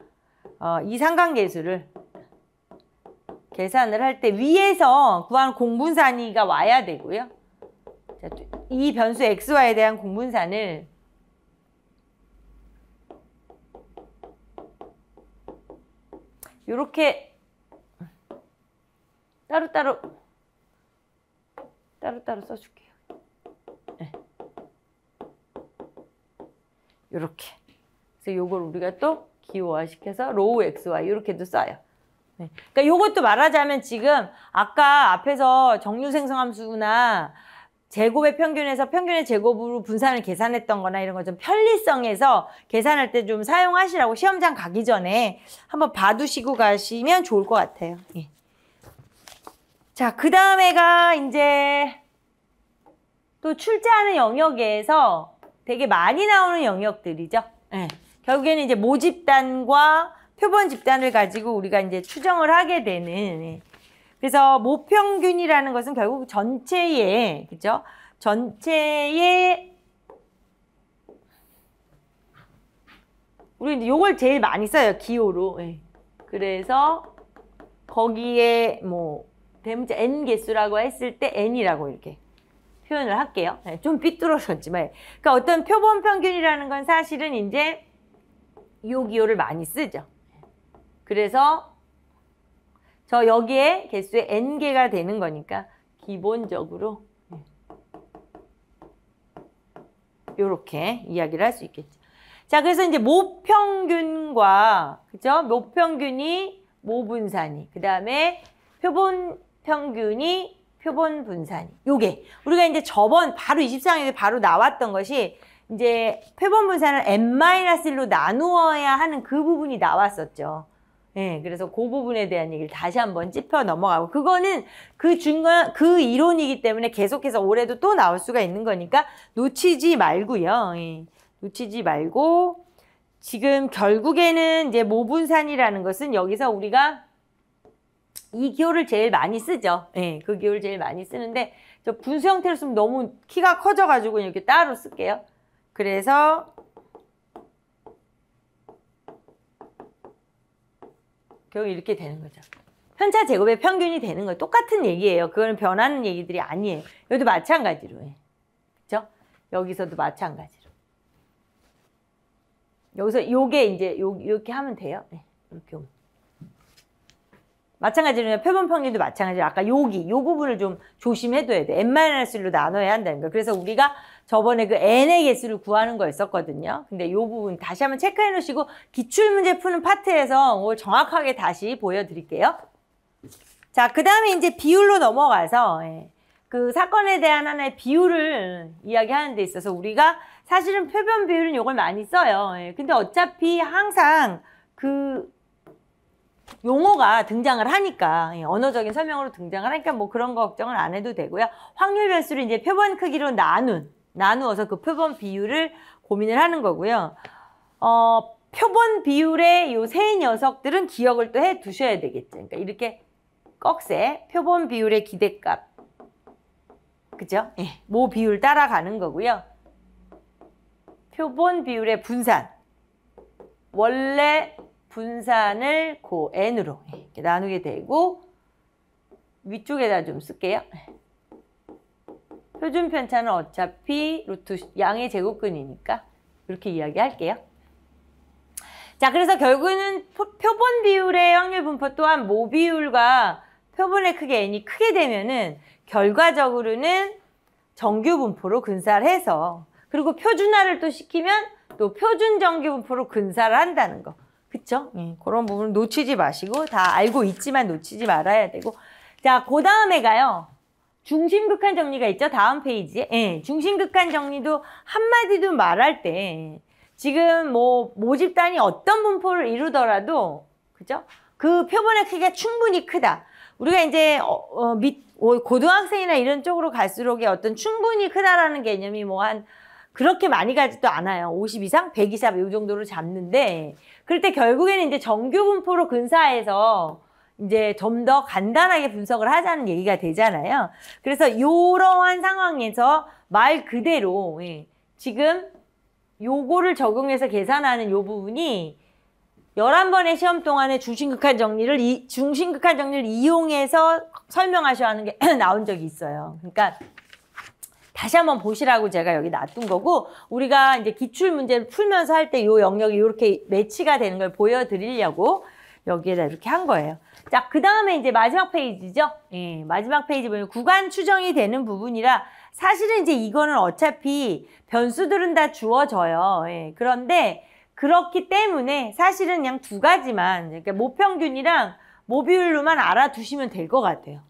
이 상관계수를 계산을 할 때 위에서 구한 공분산이가 와야 되고요. 자, 이 변수 xy에 대한 공분산을 이렇게 따로따로 써줄게요. 네. 이렇게. 그래서 요걸 우리가 또 기호화시켜서 로우 xy 이렇게도 써요. 네. 그러니까 요것도 말하자면 지금 아까 앞에서 정류생성함수나 제곱의 평균에서 평균의 제곱으로 분산을 계산했던 거나 이런 거 좀 편리성에서 계산할 때 좀 사용하시라고 시험장 가기 전에 한번 봐두시고 가시면 좋을 것 같아요. 예. 자, 그 다음에가 이제 또 출제하는 영역에서 되게 많이 나오는 영역들이죠. 예. 결국에는 이제 모집단과 표본 집단을 가지고 우리가 이제 추정을 하게 되는, 예. 그래서 모평균이라는 것은 결국 전체의, 그죠? 전체의, 우리 이제 요걸 제일 많이 써요, 기호로. 예. 그래서 거기에 뭐, 대문자 n 개수라고 했을 때 n이라고 이렇게 표현을 할게요. 예. 좀 삐뚤어졌지만. 그러니까 어떤 표본 평균이라는 건 사실은 이제 요 기호를 많이 쓰죠. 그래서 저 여기에 개수에 n개가 되는 거니까 기본적으로 이렇게 이야기를 할 수 있겠죠. 자, 그래서 이제 모평균과, 그죠? 모평균이 모분산이, 그 다음에 표본 평균이 표본 분산이. 요게 우리가 이제 저번 바로 24강에서 바로 나왔던 것이 이제 표본 분산을 n-1로 나누어야 하는 그 부분이 나왔었죠. 예, 그래서 그 부분에 대한 얘기를 다시 한번 짚어 넘어가고, 그거는 그 이론이기 때문에 계속해서 올해도 또 나올 수가 있는 거니까 놓치지 말고요. 예, 놓치지 말고, 지금 결국에는 이제 모분산이라는 것은 여기서 우리가 이 기호를 제일 많이 쓰죠. 예, 그 기호를 제일 많이 쓰는데, 저 분수 형태로 쓰면 너무 키가 커져가지고 이렇게 따로 쓸게요. 그래서 결국 이렇게 되는 거죠. 편차 제곱의 평균이 되는 거예요. 똑같은 얘기예요. 그거는 변하는 얘기들이 아니에요. 여기도 마찬가지로 해. 그렇죠? 여기서도 마찬가지로. 여기서 요게 이제 이렇게 하면 돼요. 네, 이렇게 오면. 마찬가지로 표본 평균도 마찬가지로 아까 요 부분을 좀 조심해둬야 돼. n-1로 나눠야 한다는 거. 그래서 우리가 저번에 그 n의 개수를 구하는 거였었거든요. 근데 요 부분 다시 한번 체크해 놓으시고 기출문제 푸는 파트에서 오늘 정확하게 다시 보여드릴게요. 자, 그 다음에 이제 비율로 넘어가서 그 사건에 대한 하나의 비율을 이야기하는 데 있어서 우리가 사실은 표본 비율은 요걸 많이 써요. 근데 어차피 항상 그 용어가 등장을 하니까, 언어적인 설명으로 등장을 하니까 뭐 그런 거 걱정을 안 해도 되고요. 확률 변수를 이제 표본 크기로 나누어서 그 표본 비율을 고민을 하는 거고요. 표본 비율의 요 세 녀석들은 기억을 또 해 두셔야 되겠죠. 그러니까 이렇게 꺽쇠 표본 비율의 기대값, 그죠? 모 비율 따라가는 거고요. 표본 비율의 분산. 원래 분산을 n으로 이렇게 나누게 되고 위쪽에다 좀 쓸게요. 표준 편차는 어차피 루트 양의 제곱근이니까 이렇게 이야기할게요. 자, 그래서 결국에는 표본 비율의 확률 분포 또한 모 비율과 표본의 크기 n이 크게 되면은 결과적으로는 정규 분포로 근사해서 그리고 표준화를 또 시키면 또 표준 정규 분포로 근사를 한다는 거. 그쵸? 그런 부분 놓치지 마시고 다 알고 있지만 놓치지 말아야 되고. 자, 그 다음에 가요. 중심극한 정리가 있죠? 다음 페이지에. 중심극한 정리도 한마디도 말할 때 지금 뭐 모집단이 어떤 분포를 이루더라도 그죠? 그 표본의 크기가 충분히 크다. 우리가 이제 고등학생이나 이런 쪽으로 갈수록의 어떤 충분히 크다라는 개념이 뭐 한 그렇게 많이 가지도 않아요. 50 이상, 100 이상 이 정도로 잡는데 그럴 때 결국에는 이제 정규 분포로 근사해서 이제 좀 더 간단하게 분석을 하자는 얘기가 되잖아요. 그래서 이러한 상황에서 말 그대로 지금 요거를 적용해서 계산하는 요 부분이 11번의 시험 동안에 중심극한 정리를 이용해서 설명하셔야 하는 게 나온 적이 있어요. 그러니까 다시 한번 보시라고 제가 여기 놔둔 거고 우리가 이제 기출 문제를 풀면서 할 때 요 영역이 이렇게 매치가 되는 걸 보여드리려고 여기에다 이렇게 한 거예요. 자, 그 다음에 이제 마지막 페이지죠. 마지막 페이지 보면 구간 추정이 되는 부분이라 사실은 이제 이거는 어차피 변수들은 다 주어져요. 그런데 그렇기 때문에 사실은 그냥 두 가지만 그러니까 모평균이랑 모비율로만 알아두시면 될 것 같아요.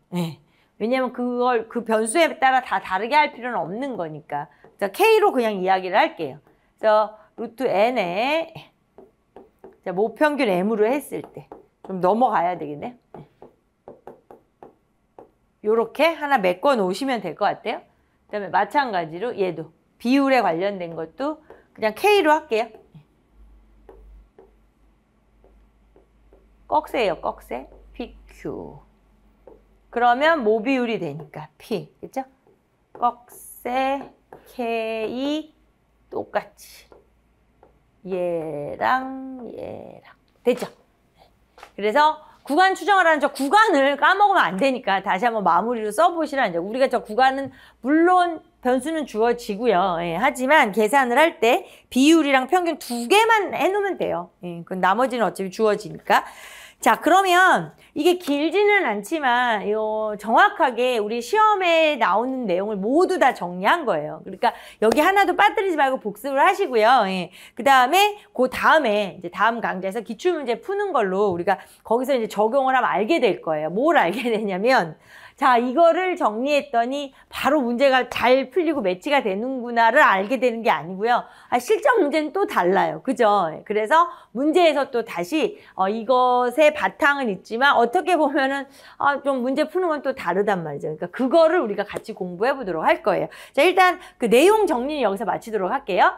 왜냐면 그걸 그 변수에 따라 다 다르게 할 필요는 없는 거니까. 자, K로 그냥 이야기를 할게요. 그래서 루트 n에 자, 모평균 m으로 했을 때 좀 넘어가야 되겠네. 요렇게 하나 메꿔 놓으시면 될 것 같아요. 그다음에 마찬가지로 얘도 비율에 관련된 것도 그냥 K로 할게요. 꺽쇠예요, 꺽쇠. PQ. 그러면 모비율이 되니까 P. 그죠? 꺽쇠 K 똑같이. 얘랑 됐죠? 그래서 구간 추정을 하는 저 구간을 까먹으면 안 되니까 다시 한번 마무리로 써보시라는 거. 우리가 저 구간은 물론 변수는 주어지고요. 하지만 계산을 할 때 비율이랑 평균 두 개만 해놓으면 돼요. 그건 나머지는 어차피 주어지니까. 자, 그러면 이게 길지는 않지만 정확하게 우리 시험에 나오는 내용을 모두 다 정리한 거예요. 그러니까 여기 하나도 빠뜨리지 말고 복습을 하시고요. 그 다음에 이제 다음 강좌에서 기출문제 푸는 걸로 우리가 거기서 이제 적용을 하면 알게 될 거예요. 뭘 알게 되냐면 자, 이거를 정리했더니 바로 문제가 잘 풀리고 매치가 되는구나를 알게 되는 게 아니고요. 실전 문제는 또 달라요. 그죠? 그래서 문제에서 또 다시 이것의 바탕은 있지만 어떻게 보면은 좀 문제 푸는 건 또 다르단 말이죠. 그러니까 그거를 우리가 같이 공부해 보도록 할 거예요. 자, 일단 그 내용 정리는 여기서 마치도록 할게요.